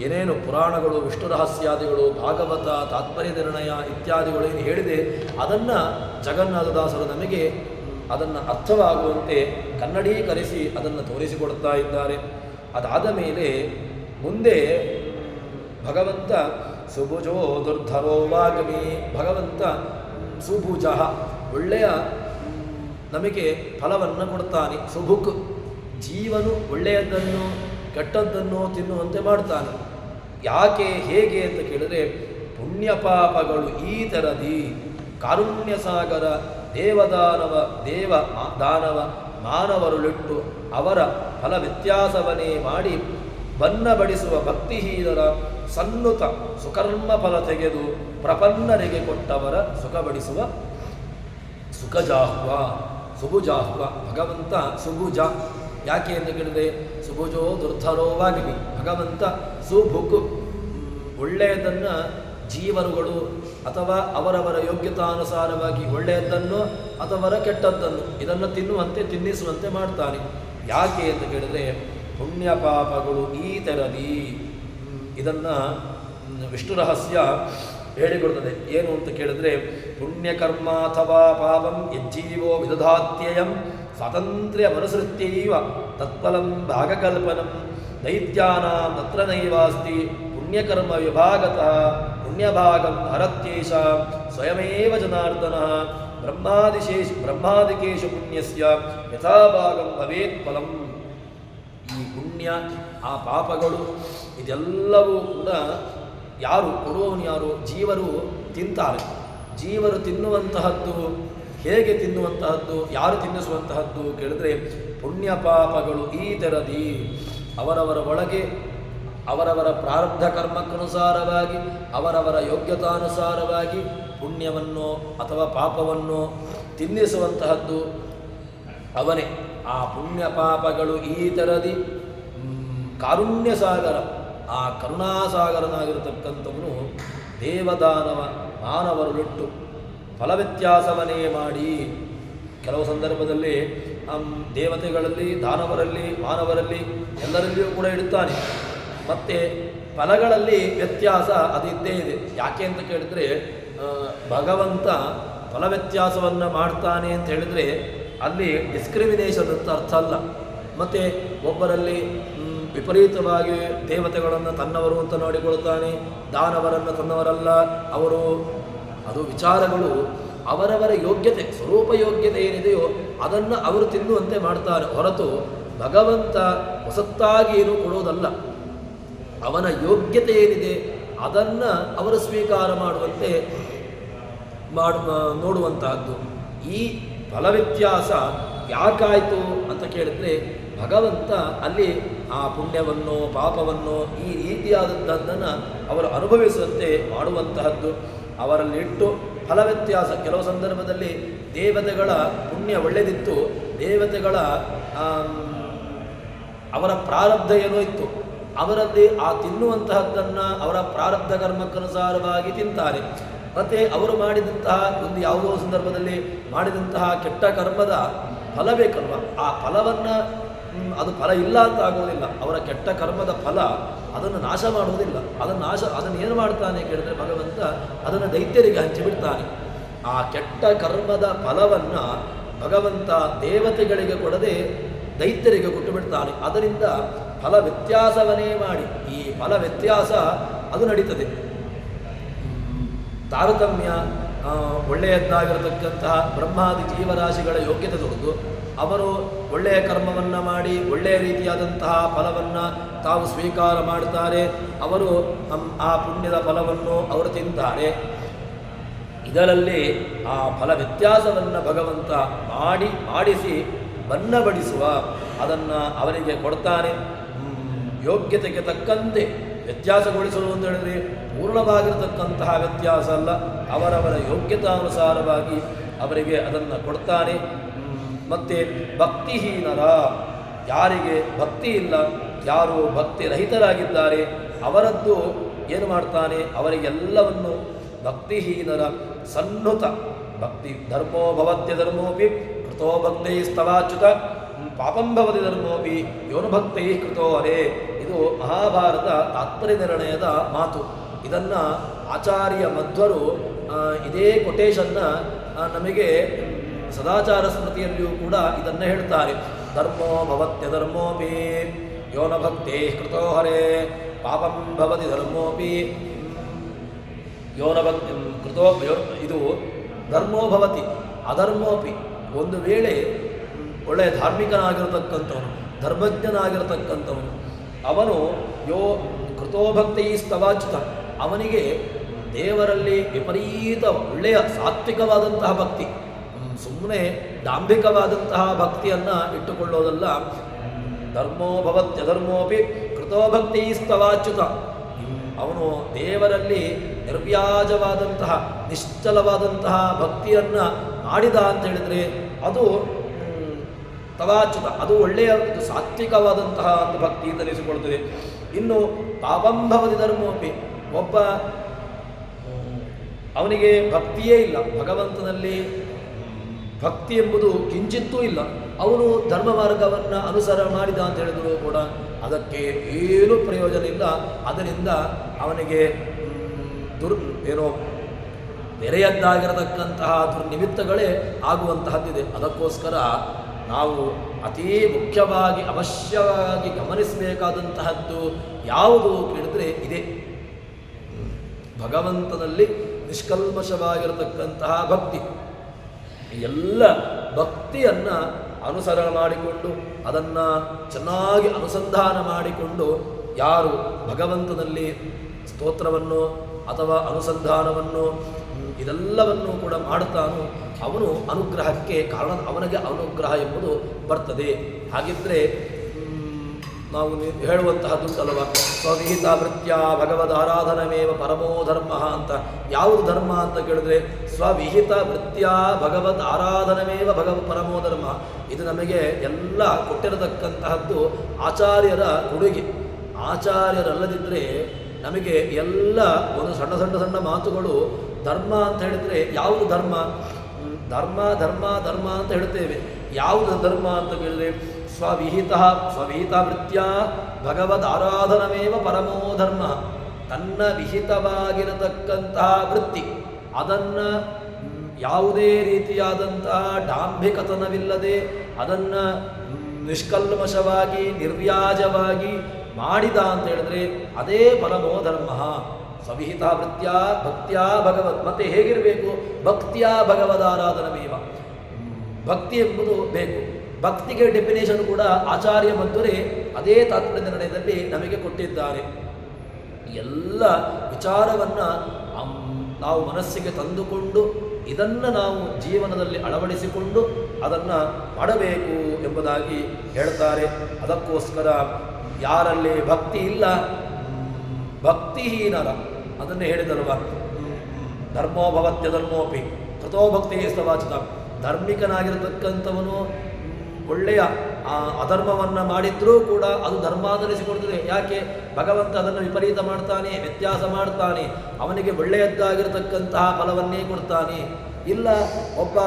ಏನೇನು ಪುರಾಣಗಳು, ವಿಷ್ಣು ರಹಸ್ಯಾದಿಗಳು, ಭಾಗವತ, ತಾತ್ಪರ್ಯ ನಿರ್ಣಯ ಇತ್ಯಾದಿಗಳು ಏನು ಹೇಳಿದೆ ಅದನ್ನು ಜಗನ್ನಾಥದಾಸರು ನಮಗೆ ಅದನ್ನು ಅರ್ಥವಾಗುವಂತೆ ಕನ್ನಡೀಕರಿಸಿ ಅದನ್ನು ತೋರಿಸಿಕೊಡ್ತಾ ಇದ್ದಾರೆ. ಅದಾದ ಮೇಲೆ ಮುಂದೆ ಭಗವಂತ ಸುಭುಜೋ ದುರ್ಧರೋ ವಾಗ್ಮಿ, ಭಗವಂತ ಸುಭುಜ, ಒಳ್ಳೆಯ ನಮಗೆ ಫಲವನ್ನು ಕೊಡ್ತಾನೆ. ಸುಭುಕ್, ಜೀವನು ಒಳ್ಳೆಯದನ್ನು ಕೆಟ್ಟದ್ದನ್ನು ತಿನ್ನುವಂತೆ ಮಾಡ್ತಾನೆ. ಯಾಕೆ ಹೇಗೆ ಅಂತ ಕೇಳಿದರೆ ಪುಣ್ಯ ಪಾಪಗಳು ಈ ಥರದಿ ಕಾರುಣ್ಯ ಸಾಗರ ದೇವ ದಾನವ ಮಾನವರುಳಿಟ್ಟು ಅವರ ಫಲ ವ್ಯತ್ಯಾಸವನ್ನೇ ಮಾಡಿ ಬನ್ನಬಡಿಸುವ ಭಕ್ತಿಹೀನರ ಸನ್ನುತ ಸುಕರ್ಮ ಫಲ ತೆಗೆದು ಪ್ರಪನ್ನರಿಗೆ ಕೊಟ್ಟವರ ಸುಖಬಡಿಸುವ ಸುಖಜಾಹ್ವ ಸುಭುಜಾಹ್ವ. ಭಗವಂತ ಸುಭುಜ ಯಾಕೆ ಎಂದು ಕೇಳಿದರೆ ಸುಭುಜೋ ದುರ್ಧರೋವಾಗಿ ಭಗವಂತ ಸುಭುಕ್, ಒಳ್ಳೆಯದನ್ನು ಜೀವರುಗಳು ಅಥವಾ ಅವರವರ ಯೋಗ್ಯತಾನುಸಾರವಾಗಿ ಒಳ್ಳೆಯದನ್ನು ಅಥವಾ ಕೆಟ್ಟದ್ದನ್ನು ಇದನ್ನು ತಿನ್ನಿಸುವಂತೆ ಮಾಡ್ತಾನೆ. ಯಾಕೆ ಅಂತ ಕೇಳಿದರೆ ಪುಣ್ಯ ಪಾಪಗಳು ಈ ಥರದಿ. ಇದನ್ನು ವಿಷ್ಣು ರಹಸ್ಯ ಹೇಳಿಕೊಡ್ತದೆ. ಏನು ಅಂತ ಕೇಳಿದರೆ ಪುಣ್ಯಕರ್ಮ ಅಥವಾ ಪಾಪಂ ಯಜ್ಜೀವೋ ವಿದಧಾತ್ಯಯಂ ಸ್ವಾತಂತ್ರ್ಯ ಮನುಸೃತ್ಯೈವ ತತ್ಫಲಂ ಭಾಗಕಲ್ಪನಂ ದೈತ್ಯಾನಾಂ ತತ್ರ ನೈವಾಸ್ತಿ ಪುಣ್ಯಕರ್ಮ ವಿಭಾಗತಃ ಪುಣ್ಯಭಾಗಂ ಹರತ್ಯೇಷ ಸ್ವಯಮೇವ ಜನಾರ್ದನಃ ಬ್ರಹ್ಮಾದಿಕೇಶು ಪುಣ್ಯಸ್ಯ ಯಥಾಭಾಗಂ ಭವೇತ್ ಫಲಂ. ಈ ಪುಣ್ಯ ಆ ಪಾಪಗಳು ಇದೆಲ್ಲವೂ ಕೂಡ ಯಾರು ಕೊಡುವವನು ಯಾರು? ಜೀವರು ತಿಂತಾರೆ. ಜೀವರು ತಿನ್ನುವಂತಹದ್ದು ಹೇಗೆ ತಿನ್ನುವಂತಹದ್ದು, ಯಾರು ತಿನ್ನಿಸುವಂತಹದ್ದು ಕೇಳಿದ್ರೆ ಪುಣ್ಯ ಪಾಪಗಳು ಈ ಥರದಿ ಅವರವರ ಒಳಗೆ ಅವರವರ ಪ್ರಾರಬ್ಧ ಕರ್ಮಕ್ಕನುಸಾರವಾಗಿ ಅವರವರ ಯೋಗ್ಯತಾನುಸಾರವಾಗಿ ಪುಣ್ಯವನ್ನು ಅಥವಾ ಪಾಪವನ್ನು ತಿನ್ನಿಸುವಂತಹದ್ದು ಅವನೇ. ಆ ಪುಣ್ಯ ಪಾಪಗಳು ಈ ಥರದಿ ಕಾರುಣ್ಯ ಸಾಗರ, ಆ ಕರುಣಾಸಾಗರನಾಗಿರತಕ್ಕಂಥವನು ದೇವದಾನವ ಮಾನವರುಳಿಟ್ಟು ಫಲವ್ಯತ್ಯಾಸವನ್ನೇ ಮಾಡಿ ಕೆಲವು ಸಂದರ್ಭದಲ್ಲಿ ದೇವತೆಗಳಲ್ಲಿ, ದಾನವರಲ್ಲಿ, ಮಾನವರಲ್ಲಿ ಎಲ್ಲರಲ್ಲಿಯೂ ಕೂಡ ಇಡುತ್ತಾನೆ. ಮತ್ತು ಫಲಗಳಲ್ಲಿ ವ್ಯತ್ಯಾಸ ಅದು ಇದ್ದೇ ಇದೆ. ಯಾಕೆ ಅಂತ ಕೇಳಿದರೆ ಭಗವಂತ ಫಲ ವ್ಯತ್ಯಾಸವನ್ನು ಮಾಡ್ತಾನೆ ಅಂತ ಹೇಳಿದರೆ ಅಲ್ಲಿ ಡಿಸ್ಕ್ರಿಮಿನೇಷನ್ ಅಂತ ಅರ್ಥ ಅಲ್ಲ. ಮತ್ತು ಒಬ್ಬರಲ್ಲಿ ವಿಪರೀತವಾಗಿ ದೇವತೆಗಳನ್ನು ತನ್ನವರು ಅಂತ ನೋಡಿಕೊಳ್ತಾನೆ, ದಾನವರನ್ನು ತನ್ನವರಲ್ಲ ಅವರು. ಅದು ವಿಚಾರಗಳು ಅವರವರ ಯೋಗ್ಯತೆ, ಸ್ವರೂಪ ಯೋಗ್ಯತೆ ಏನಿದೆಯೋ ಅದನ್ನು ಅವರು ತಿನ್ನುವಂತೆ ಮಾಡ್ತಾರೆ. ಹೊರತು ಭಗವಂತ ಹೊಸತ್ತಾಗಿ ಏನು ಕೊಡೋದಲ್ಲ, ಅವನ ಯೋಗ್ಯತೆ ಏನಿದೆ ಅದನ್ನು ಅವರು ಸ್ವೀಕಾರ ಮಾಡುವಂತೆ ನೋಡುವಂತಹದ್ದು. ಈ ಫಲವ್ಯತ್ಯಾಸ ಯಾಕಾಯಿತು ಅಂತ ಕೇಳಿದರೆ, ಭಗವಂತ ಅಲ್ಲಿ ಆ ಪುಣ್ಯವನ್ನು ಪಾಪವನ್ನು ಈ ರೀತಿಯಾದಂಥದ್ದನ್ನು ಅವರು ಅನುಭವಿಸುವಂತೆ ಮಾಡುವಂತಹದ್ದು. ಅವರಲ್ಲಿಟ್ಟು ಫಲವ್ಯತ್ಯಾಸ ಕೆಲವು ಸಂದರ್ಭದಲ್ಲಿ ದೇವತೆಗಳ ಪುಣ್ಯ ಒಳ್ಳೆದಿತ್ತು, ದೇವತೆಗಳ ಅವರ ಪ್ರಾರಬ್ಧ ಏನೋ ಇತ್ತು, ಅವರಲ್ಲಿ ಆ ತಿನ್ನುವಂತಹದ್ದನ್ನು ಅವರ ಪ್ರಾರಬ್ಧ ಕರ್ಮಕ್ಕನುಸಾರವಾಗಿ ತಿಂತಾರೆ. ಮತ್ತು ಅವರು ಮಾಡಿದಂತಹ ಒಂದು ಯಾವುದೋ ಸಂದರ್ಭದಲ್ಲಿ ಮಾಡಿದಂತಹ ಕೆಟ್ಟ ಕರ್ಮದ ಫಲ ಬೇಕಲ್ವ, ಆ ಫಲವನ್ನು ಅದು ಫಲ ಇಲ್ಲ ಅಂತ ಆಗೋದಿಲ್ಲ. ಅವರ ಕೆಟ್ಟ ಕರ್ಮದ ಫಲ ಅದನ್ನು ನಾಶ ಮಾಡುವುದಿಲ್ಲ. ಅದನ್ನು ಏನು ಮಾಡ್ತಾನೆ ಕೇಳಿದರೆ ಭಗವಂತ ಅದನ್ನು ದೈತ್ಯರಿಗೆ ಹಂಚಿಬಿಡ್ತಾನೆ. ಆ ಕೆಟ್ಟ ಕರ್ಮದ ಫಲವನ್ನು ಭಗವಂತ ದೇವತೆಗಳಿಗೆ ಕೊಡದೆ ದೈತ್ಯರಿಗೆ ಕೊಟ್ಟು ಬಿಡ್ತಾನೆ. ಅದರಿಂದ ಫಲ ವ್ಯತ್ಯಾಸವನ್ನೇ ಮಾಡಿ ಈ ಫಲ ವ್ಯತ್ಯಾಸ ಅದು ನಡೀತದೆ. ತಾರತಮ್ಯ ಒಳ್ಳೆಯದ್ದಾಗಿರತಕ್ಕಂತಹ ಬ್ರಹ್ಮಾದಿ ಜೀವರಾಶಿಗಳ ಯೋಗ್ಯತೆ ತೊಡೆದು ಅವರು ಒಳ್ಳೆಯ ಕರ್ಮವನ್ನು ಮಾಡಿ ಒಳ್ಳೆಯ ರೀತಿಯಾದಂತಹ ಫಲವನ್ನು ತಾವು ಸ್ವೀಕಾರ ಮಾಡುತ್ತಾರೆ. ಅವರು ಆ ಪುಣ್ಯದ ಫಲವನ್ನು ಅವರು ತಿಂತಾರೆ. ಇದರಲ್ಲಿ ಆ ಫಲ ವ್ಯತ್ಯಾಸವನ್ನು ಭಗವಂತ ಮಾಡಿಸಿ ಬಣ್ಣಬಡಿಸುವ ಅದನ್ನು ಅವರಿಗೆ ಕೊಡ್ತಾನೆ. ಯೋಗ್ಯತೆಗೆ ತಕ್ಕಂತೆ ವ್ಯತ್ಯಾಸಗೊಳಿಸಲು ಅಂತ ಹೇಳಿದರೆ ಪೂರ್ಣವಾಗಿರತಕ್ಕಂತಹ ವ್ಯತ್ಯಾಸ ಅಲ್ಲ, ಅವರವರ ಯೋಗ್ಯತಾನುಸಾರವಾಗಿ ಅವರಿಗೆ ಅದನ್ನು ಕೊಡ್ತಾನೆ. ಮತ್ತು ಭಕ್ತಿಹೀನರ, ಯಾರಿಗೆ ಭಕ್ತಿ ಇಲ್ಲ, ಯಾರು ಭಕ್ತಿ ರಹಿತರಾಗಿದ್ದಾರೆ ಅವರದ್ದು ಏನು ಮಾಡ್ತಾನೆ, ಅವರಿಗೆಲ್ಲವನ್ನು ಭಕ್ತಿಹೀನರ ಸನ್ನುತ ಭಕ್ತಿ ಧರ್ಮೋ ಭವತ್ಯ ಧರ್ಮೋಪಿ ಕೃತೋ ಭಕ್ತೈ ಸ್ತವಾಚ್ಯುತ ಪಾಪಂ ಭವತಿ ಧರ್ಮೋಪಿ ಯೋನು ಭಕ್ತೈ ಕೃತೋ ಹರೇ. ಇದು ಮಹಾಭಾರತ ತಾತ್ಪರ್ಯ ನಿರ್ಣಯದ ಮಾತು. ಇದನ್ನು ಆಚಾರ್ಯ ಮಧ್ವರು ಇದೇ ಕೊಟೇಶನ್ನ ನಮಗೆ ಸದಾಚಾರ ಸ್ಮೃತಿಯಲ್ಲಿಯೂ ಕೂಡ ಇದನ್ನು ಹೇಳ್ತಾರೆ. ಧರ್ಮೋ ಭವತ್ಯ ಧರ್ಮೋಪಿ ಯೋನ ಭಕ್ತೈ ಕೃತೋ ಹರೇ ಪಾಪಂ ಭವತಿ ಧರ್ಮೋಪಿ ಯೋನ ಭಕ್ತಿ ಕೃತೋ ಇದು ಧರ್ಮೋ ಭವತಿ ಅಧರ್ಮೋಪಿ. ಒಂದು ವೇಳೆ ಒಳ್ಳೆಯ ಧಾರ್ಮಿಕನಾಗಿರತಕ್ಕಂಥವನು, ಧರ್ಮಜ್ಞನಾಗಿರತಕ್ಕಂಥವನು, ಅವನು ಕೃತೋ ಭಕ್ತಿ ಸ್ತವಾಚ್ಯುತ, ಅವನಿಗೆ ದೇವರಲ್ಲಿ ವಿಪರೀತ ಒಳ್ಳೆಯ ಸಾತ್ವಿಕವಾದಂತಹ ಭಕ್ತಿ, ಸುಮ್ಮನೆ ಡಾಂಭಿಕವಾದಂತಹ ಭಕ್ತಿಯನ್ನು ಇಟ್ಟುಕೊಳ್ಳೋದಲ್ಲ. ಧರ್ಮೋ ಭವತ್ಯಧರ್ಮೋಪಿ ಕೃತೋ ಭಕ್ತಿ ಸ್ತವಾಚ್ಯುತ, ಅವನು ದೇವರಲ್ಲಿ ನಿರ್ವ್ಯಾಜವಾದಂತಹ ನಿಶ್ಚಲವಾದಂತಹ ಭಕ್ತಿಯನ್ನು ಮಾಡಿದ ಅಂತ ಹೇಳಿದರೆ ಅದು ತವಾಚ್ಯುತ, ಅದು ಒಳ್ಳೆಯ ಸಾತ್ವಿಕವಾದಂತಹ ಒಂದು ಭಕ್ತಿ ಅಂತ ಅನಿಸಿಕೊಳ್ಳುತ್ತದೆ. ಇನ್ನು ಪಾಪಂಭವತಿ ಧರ್ಮೋಪಿ, ಒಬ್ಬ ಅವನಿಗೆ ಭಕ್ತಿಯೇ ಇಲ್ಲ, ಭಗವಂತನಲ್ಲಿ ಭಕ್ತಿ ಎಂಬುದು ಕಿಂಚಿತ್ತೂ ಇಲ್ಲ, ಅವನು ಧರ್ಮ ಮಾರ್ಗವನ್ನು ಅನುಸರ ಮಾಡಿದ ಅಂತ ಹೇಳಿದರೂ ಕೂಡ ಅದಕ್ಕೆ ಏನೂ ಪ್ರಯೋಜನ ಇಲ್ಲ. ಅದರಿಂದ ಅವನಿಗೆ ಬೇರೆಯದ್ದಾಗಿರತಕ್ಕಂತಹ ದುರ್ನಿಮಿತ್ತಗಳೇ ಆಗುವಂತಹದ್ದಿದೆ. ಅದಕ್ಕೋಸ್ಕರ ನಾವು ಅತೀ ಮುಖ್ಯವಾಗಿ ಅವಶ್ಯವಾಗಿ ಗಮನಿಸಬೇಕಾದಂತಹದ್ದು ಯಾವುದು ಕೇಳಿದರೆ ಇದೆ, ಭಗವಂತನಲ್ಲಿ ನಿಷ್ಕಲ್ಮಶವಾಗಿರತಕ್ಕಂತಹ ಭಕ್ತಿ. ಎಲ್ಲ ಭಕ್ತಿಯನ್ನು ಅನುಸರಣೆ ಮಾಡಿಕೊಂಡು ಅದನ್ನು ಚೆನ್ನಾಗಿ ಅನುಸಂಧಾನ ಮಾಡಿಕೊಂಡು ಯಾರು ಭಗವಂತನಲ್ಲಿ ಸ್ತೋತ್ರವನ್ನು ಅಥವಾ ಅನುಸಂಧಾನವನ್ನು ಇದೆಲ್ಲವನ್ನು ಕೂಡ ಮಾಡುತ್ತಾನೋ ಅವನು ಅನುಗ್ರಹಕ್ಕೆ ಕಾರಣ, ಅವನಿಗೆ ಅನುಗ್ರಹ ಎಂಬುದು ಬರ್ತದೆ. ಹಾಗಿದ್ದರೆ ನಾವು ಹೇಳುವಂತಹದ್ದುಂಟಲ್ವ, ಸ್ವವಿಹಿತ ವೃತ್ಯ ಭಗವದ್ ಆರಾಧನಮೇವ ಪರಮೋ ಧರ್ಮ ಅಂತ. ಯಾವುದು ಧರ್ಮ ಅಂತ ಕೇಳಿದ್ರೆ ಸ್ವವಿಹಿತ ವೃತ್ಯ ಭಗವದ್ ಆರಾಧನಮೇವ ಪರಮೋ ಧರ್ಮ. ಇದು ನಮಗೆ ಎಲ್ಲ ಕೊಟ್ಟಿರತಕ್ಕಂತಹದ್ದು ಆಚಾರ್ಯರ ಕೊಡುಗೆ. ಆಚಾರ್ಯರಲ್ಲದಿದ್ದರೆ ನಮಗೆ ಎಲ್ಲ ಒಂದು ಸಣ್ಣ ಸಣ್ಣ ಸಣ್ಣ ಮಾತುಗಳು ಧರ್ಮ ಅಂತ ಹೇಳಿದರೆ ಯಾವುದು ಧರ್ಮ, ಧರ್ಮ ಧರ್ಮ ಧರ್ಮ ಅಂತ ಹೇಳ್ತೇವೆ. ಯಾವುದು ಧರ್ಮ ಅಂತ ಕೇಳಿದರೆ ಸ್ವವಿಹಿತ ವೃತ್ಯ ಭಗವದ್ ಆರಾಧನಮೇವ ಪರಮೋ ಧರ್ಮ. ತನ್ನ ವಿಹಿತವಾಗಿರತಕ್ಕಂತಹ ವೃತ್ತಿ ಅದನ್ನು ಯಾವುದೇ ರೀತಿಯಾದಂತಹ ಡಾಂಭಿಕತನವಿಲ್ಲದೆ ಅದನ್ನು ನಿಷ್ಕಲ್ಮಶವಾಗಿ ನಿರ್ವ್ಯಾಜವಾಗಿ ಮಾಡಿದ ಅಂತ ಹೇಳಿದ್ರೆ ಅದೇ ಪರಮೋ ಧರ್ಮ. ಸ್ವವಿಹಿತ ವೃತ್ಯ ಭಕ್ತ್ಯಾ ಭಗವತ್. ಮತ್ತೆ ಹೇಗಿರಬೇಕು, ಭಕ್ತಿಯ ಭಗವದಾರಾಧನಮೇವ, ಭಕ್ತಿ ಎಂಬುದು ಬೇಕು. ಭಕ್ತಿಗೆ ಡೆಫಿನೇಷನ್ ಕೂಡ ಆಚಾರ್ಯ ಮಧ್ವರೇ ಅದೇ ತಾತ್ಪರ್ಯ ನಿರ್ಣಯದಲ್ಲಿ ನಮಗೆ ಕೊಟ್ಟಿದ್ದಾರೆ. ಎಲ್ಲ ವಿಚಾರವನ್ನು ನಾವು ಮನಸ್ಸಿಗೆ ತಂದುಕೊಂಡು ಇದನ್ನು ನಾವು ಜೀವನದಲ್ಲಿ ಅಳವಡಿಸಿಕೊಂಡು ಅದನ್ನು ಮಾಡಬೇಕು ಎಂಬುದಾಗಿ ಹೇಳ್ತಾರೆ. ಅದಕ್ಕೋಸ್ಕರ ಯಾರಲ್ಲಿ ಭಕ್ತಿ ಇಲ್ಲ, ಭಕ್ತಿಹೀನರ, ಅದನ್ನೇ ಹೇಳಿದಲ್ವ, ಧರ್ಮೋ ಭವತ್ಯ ಧರ್ಮೋಪಿ ತಥೋ ಭಕ್ತಿ ಸ್ತವಾಚಿತ. ಧಾರ್ಮಿಕನಾಗಿರತಕ್ಕಂಥವನು ಒಳ್ಳೆಯ ಅಧರ್ಮವನ್ನು ಮಾಡಿದ್ರೂ ಕೂಡ ಅದು ಧರ್ಮ ಅನ್ನಿಸಿಕೊಳ್ತದೆ. ಯಾಕೆ? ಭಗವಂತ ಅದನ್ನು ವಿಪರೀತ ಮಾಡ್ತಾನೆ, ವ್ಯತ್ಯಾಸ ಮಾಡ್ತಾನೆ, ಅವನಿಗೆ ಒಳ್ಳೆಯದ್ದಾಗಿರತಕ್ಕಂತಹ ಫಲವನ್ನೇ ಕೊಡ್ತಾನೆ. ಇಲ್ಲ, ಒಬ್ಬ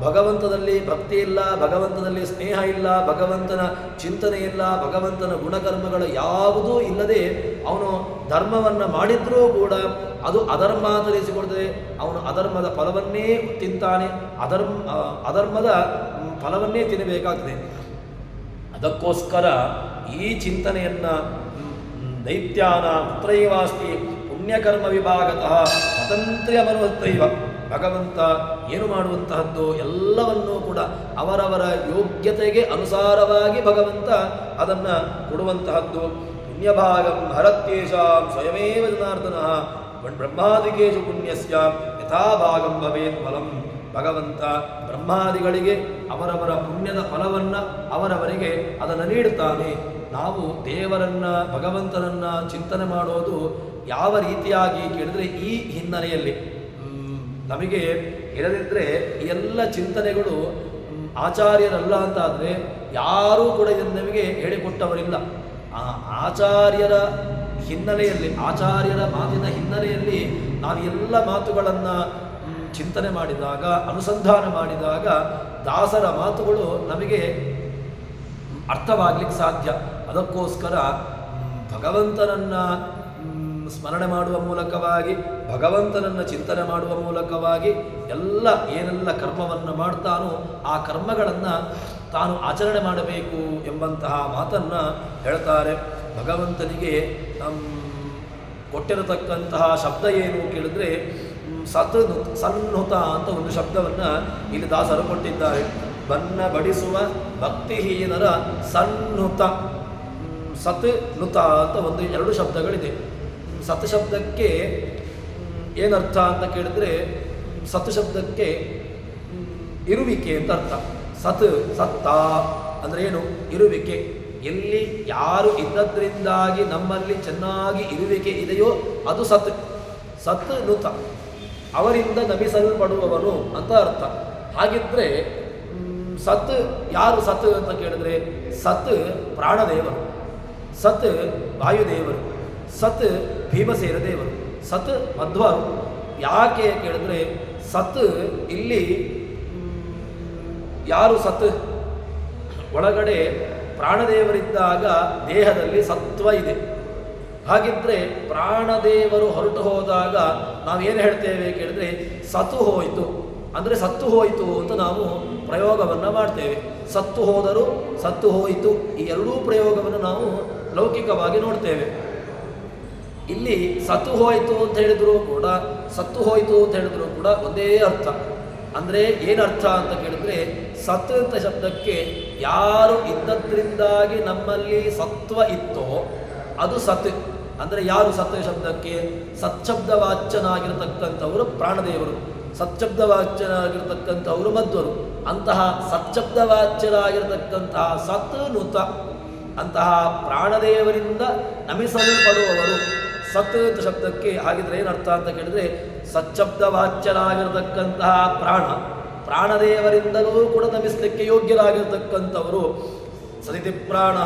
ಭಗವಂತನಲ್ಲಿ ಭಕ್ತಿ ಇಲ್ಲ, ಭಗವಂತನಲ್ಲಿ ಸ್ನೇಹ ಇಲ್ಲ, ಭಗವಂತನ ಚಿಂತನೆ ಇಲ್ಲ, ಭಗವಂತನ ಗುಣಕರ್ಮಗಳು ಯಾವುದೂ ಇಲ್ಲದೆ ಅವನು ಧರ್ಮವನ್ನು ಮಾಡಿದ್ರೂ ಕೂಡ ಅದು ಅಧರ್ಮ ತಿಳಿಸಿಕೊಡ್ತದೆ. ಅವನು ಅಧರ್ಮದ ಫಲವನ್ನೇ ತಿಂತಾನೆ, ಅಧರ್ಮದ ಫಲವನ್ನೇ ತಿನ್ನಬೇಕಾಗ್ತದೆ. ಅದಕ್ಕೋಸ್ಕರ ಈ ಚಿಂತನೆಯನ್ನು ದೈತ್ಯಾನ ಪುತ್ರೈವಾಸ್ತಿ ಪುಣ್ಯಕರ್ಮ ವಿಭಾಗತಃ ಸ್ವತಂತ್ರ್ಯ ಮನೋತ್ರೈವ. ಭಗವಂತ ಏನು ಮಾಡುವಂತಹದ್ದು ಎಲ್ಲವನ್ನೂ ಕೂಡ ಅವರವರ ಯೋಗ್ಯತೆಗೆ ಅನುಸಾರವಾಗಿ ಭಗವಂತ ಅದನ್ನು ಕೊಡುವಂತಹದ್ದು. ಪುಣ್ಯಭಾಗಂ ಹರತ್ಯೇಷಾಂ ಸ್ವಯಮೇವ ಜನಾರ್ದನಃ ಬ್ರಹ್ಮಾದಿಕೇಶು ಪುಣ್ಯಸ್ಯ ಯಥಾಭಾಗಂ ಭವೇತ್ ಫಲಂ. ಭಗವಂತ ಬ್ರಹ್ಮಾದಿಗಳಿಗೆ ಅವರವರ ಪುಣ್ಯದ ಫಲವನ್ನು ಅವರವರಿಗೆ ಅದನ್ನು ನೀಡುತ್ತಾನೆ. ನಾವು ದೇವರನ್ನು, ಭಗವಂತನನ್ನು ಚಿಂತನೆ ಮಾಡೋದು ಯಾವ ರೀತಿಯಾಗಿ ಕೇಳಿದರೆ ಈ ಹಿನ್ನೆಲೆಯಲ್ಲಿ ನಮಗೆ ಇರದಿದ್ದರೆ ಈ ಎಲ್ಲ ಚಿಂತನೆಗಳು ಆಚಾರ್ಯರಲ್ಲ ಅಂತಾದರೆ ಯಾರೂ ಕೂಡ ಇದನ್ನು ನಮಗೆ ಹೇಳಿಕೊಟ್ಟವರಿಲ್ಲ. ಆ ಆಚಾರ್ಯರ ಹಿನ್ನೆಲೆಯಲ್ಲಿ, ಆಚಾರ್ಯರ ಮಾತಿನ ಹಿನ್ನೆಲೆಯಲ್ಲಿ ನಾವು ಎಲ್ಲ ಮಾತುಗಳನ್ನು ಚಿಂತನೆ ಮಾಡಿದಾಗ, ಅನುಸಂಧಾನ ಮಾಡಿದಾಗ ದಾಸರ ಮಾತುಗಳು ನಮಗೆ ಅರ್ಥವಾಗಲಿಕ್ಕೆ ಸಾಧ್ಯ. ಅದಕ್ಕೋಸ್ಕರ ಭಗವಂತನನ್ನು ಸ್ಮರಣೆ ಮಾಡುವ ಮೂಲಕವಾಗಿ, ಭಗವಂತನನ್ನು ಚಿಂತನೆ ಮಾಡುವ ಮೂಲಕವಾಗಿ ಎಲ್ಲ ಏನೆಲ್ಲ ಕರ್ಮವನ್ನು ಮಾಡ್ತಾನೋ ಆ ಕರ್ಮಗಳನ್ನು ತಾನು ಆಚರಣೆ ಮಾಡಬೇಕು ಎಂಬಂತಹ ಮಾತನ್ನು ಹೇಳ್ತಾರೆ. ಭಗವಂತನಿಗೆ ಕೊಟ್ಟಿರತಕ್ಕಂತಹ ಶಬ್ದ ಏನು ಕೇಳಿದ್ರೆ ಸನ್ನುತ ಅಂತ ಒಂದು ಶಬ್ದವನ್ನು ಇಲ್ಲಿ ದಾಸರು ಕೊಟ್ಟಿದ್ದಾರೆ. ಬನ್ನ ಬಡಿಸುವ ಭಕ್ತಿಹೀನರ ಸನ್ನುತ, ಸತ್ ನುತ ಅಂತ ಒಂದು 2 ಶಬ್ದಗಳಿದೆ. ಸತ್ ಶಬ್ದಕ್ಕೆ ಏನರ್ಥ ಅಂತ ಕೇಳಿದ್ರೆ, ಸತ್ ಶಬ್ದಕ್ಕೆ ಇರುವಿಕೆ ಅಂತ ಅರ್ಥ. ಸತ್ತ ಅಂದರೆ ಏನು? ಇರುವಿಕೆ. ಎಲ್ಲಿ ಯಾರು ಇದ್ದದ್ರಿಂದಾಗಿ ನಮ್ಮಲ್ಲಿ ಚೆನ್ನಾಗಿ ಇರುವಿಕೆ ಇದೆಯೋ ಅದು ಸತ್ ನುತ, ಅವರಿಂದ ನಮಿಸಲ್ಪಡುವವನು ಅಂತ ಅರ್ಥ. ಹಾಗಿದ್ರೆ ಸತ್ ಯಾರು? ಸತ್ ಅಂತ ಕೇಳಿದ್ರೆ ಸತ್ ಪ್ರಾಣದೇವರು, ಸತ್ ವಾಯುದೇವರು, ಸತ್ ಭೀಮಸೇನ ದೇವರು, ಸತ್ ಮಧ್ವರು. ಯಾಕೆ ಕೇಳಿದ್ರೆ ಸತ್ ಇಲ್ಲಿ ಯಾರು ಸತ್? ಒಳಗಡೆ ಪ್ರಾಣದೇವರಿದ್ದಾಗ ದೇಹದಲ್ಲಿ ಸತ್ವ ಇದೆ. ಹಾಗಿದ್ರೆ ಪ್ರಾಣದೇವರು ಹೊರಟು ಹೋದಾಗ ನಾವೇನು ಹೇಳ್ತೇವೆ ಕೇಳಿದ್ರೆ ಸತ್ತು ಹೋಯಿತು, ಅಂದರೆ ಸತ್ತು ಹೋಯಿತು ಅಂತ ನಾವು ಪ್ರಯೋಗವನ್ನು ಮಾಡ್ತೇವೆ. ಸತ್ತು ಹೋದರು, ಸತ್ತು ಹೋಯಿತು, ಈ ಎರಡೂ ಪ್ರಯೋಗವನ್ನು ನಾವು ಲೌಕಿಕವಾಗಿ ನೋಡ್ತೇವೆ. ಇಲ್ಲಿ ಸತ್ತು ಹೋಯಿತು ಅಂತ ಹೇಳಿದ್ರು ಕೂಡ, ಸತ್ತು ಹೋಯಿತು ಅಂತ ಹೇಳಿದ್ರು ಕೂಡ ಒಂದೇ ಅರ್ಥ. ಅಂದರೆ ಏನರ್ಥ ಅಂತ ಕೇಳಿದ್ರೆ, ಸತ್ ಅಂತ ಶಬ್ದಕ್ಕೆ ಯಾರು ಇದ್ದದ್ರಿಂದಾಗಿ ನಮ್ಮಲ್ಲಿ ಸತ್ವ ಇತ್ತೋ ಅದು ಸತ್. ಅಂದರೆ ಯಾರು ಸತ್ ಶಬ್ದಕ್ಕೆ? ಸತ್ಶಬ್ದವಾಚ್ಯನಾಗಿರತಕ್ಕಂಥವರು ಪ್ರಾಣದೇವರು, ಸತ್ಶಬ್ದವಾಚ್ಯನಾಗಿರತಕ್ಕಂಥವರು ಮಧ್ವರು. ಅಂತಹ ಸತ್ಶಬ್ದವಾಚ್ಯರಾಗಿರತಕ್ಕಂತಹ ಸತ್ ನುತ, ಅಂತಹ ಪ್ರಾಣದೇವರಿಂದ ನಮಿಸಲ್ಪಡುವವರು ಸತ್ ಅಂತ ಶಬ್ದಕ್ಕೆ. ಹಾಗಿದ್ರೆ ಏನರ್ಥ ಅಂತ ಕೇಳಿದ್ರೆ, ಸಚ್ಶಬ್ದವಾಚ್ಯರಾಗಿರತಕ್ಕಂತಹ ಪ್ರಾಣದೇವರಿಂದಲೂ ಕೂಡ ನಮಿಸಲಿಕ್ಕೆ ಯೋಗ್ಯರಾಗಿರ್ತಕ್ಕಂಥವರು. ಸದಿತಿ ಪ್ರಾಣ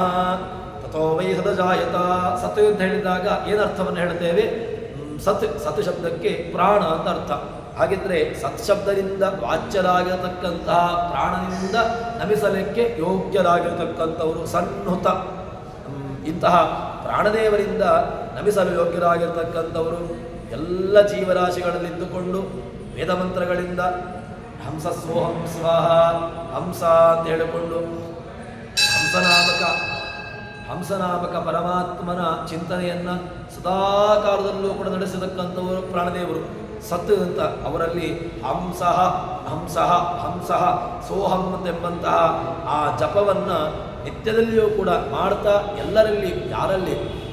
ತಥೋ ವೈ ಸದಜಾಯತ. ಸತ್ ಅಂತ ಹೇಳಿದಾಗ ಏನರ್ಥವನ್ನು ಹೇಳ್ತೇವೆ? ಸತ್ ಶಬ್ದಕ್ಕೆ ಪ್ರಾಣ ಅಂತ ಅರ್ಥ. ಹಾಗಿದ್ರೆ ಸತ್ಶಬ್ದದಿಂದ ವಾಚ್ಯರಾಗಿರತಕ್ಕಂತಹ ಪ್ರಾಣನಿಂದ ನಮಿಸಲಿಕ್ಕೆ ಯೋಗ್ಯರಾಗಿರತಕ್ಕಂಥವರು ಸನ್ನುತ. ಇಂತಹ ಪ್ರಾಣದೇವರಿಂದ ನಮಿಸಲು ಯೋಗ್ಯರಾಗಿರ್ತಕ್ಕಂಥವರು ಎಲ್ಲ ಜೀವರಾಶಿಗಳಲ್ಲಿದ್ದುಕೊಂಡು ವೇದಮಂತ್ರಗಳಿಂದ ಹಂಸ ಸೋಹಂ ಸ್ವಾಹ, ಹಂಸ ಅಂತ ಹೇಳಿಕೊಂಡು ಹಂಸನಾಮಕ ಪರಮಾತ್ಮನ ಚಿಂತನೆಯನ್ನು ಸದಾಕಾಲದಲ್ಲೂ ಕೂಡ ನಡೆಸತಕ್ಕಂಥವರು ಪ್ರಾಣದೇವರು. ಸತ್ ಅಂತ ಅವರಲ್ಲಿ ಹಂಸಃ ಹಂಸಃ ಹಂಸಃ ಸೋಹಂ ಎಂಬಂತಹ ಆ ಜಪವನ್ನು ನಿತ್ಯದಲ್ಲಿಯೂ ಕೂಡ ಮಾಡ್ತಾ ಎಲ್ಲರಲ್ಲಿ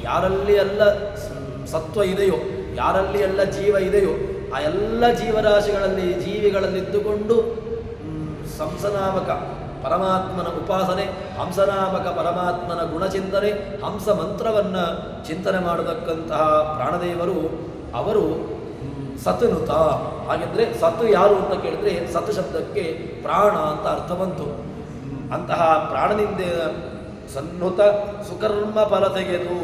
ಯಾರಲ್ಲಿ ಎಲ್ಲ ಸತ್ವ ಇದೆಯೋ, ಯಾರಲ್ಲಿ ಎಲ್ಲ ಜೀವ ಇದೆಯೋ ಆ ಎಲ್ಲ ಜೀವಿಗಳಲ್ಲಿದ್ದುಕೊಂಡು ಹಂಸನಾಮಕ ಪರಮಾತ್ಮನ ಉಪಾಸನೆ, ಹಂಸನಾಮಕ ಪರಮಾತ್ಮನ ಗುಣಚಿಂತನೆ, ಹಂಸ ಮಂತ್ರವನ್ನು ಚಿಂತನೆ ಮಾಡತಕ್ಕಂತಹ ಪ್ರಾಣದೇವರು ಅವರು ಸತ್ನುತ. ಹಾಗೆಂದರೆ ಸತ್ತು ಯಾರು ಅಂತ ಕೇಳಿದ್ರೆ ಸತ್ ಶಬ್ದಕ್ಕೆ ಪ್ರಾಣ ಅಂತ ಅರ್ಥ ಬಂತು. ಅಂತಹ ಪ್ರಾಣನಿಂದ ಸನ್ನುತ ಸುಕರ್ಮ ಫಲ ತೆಗೆದು,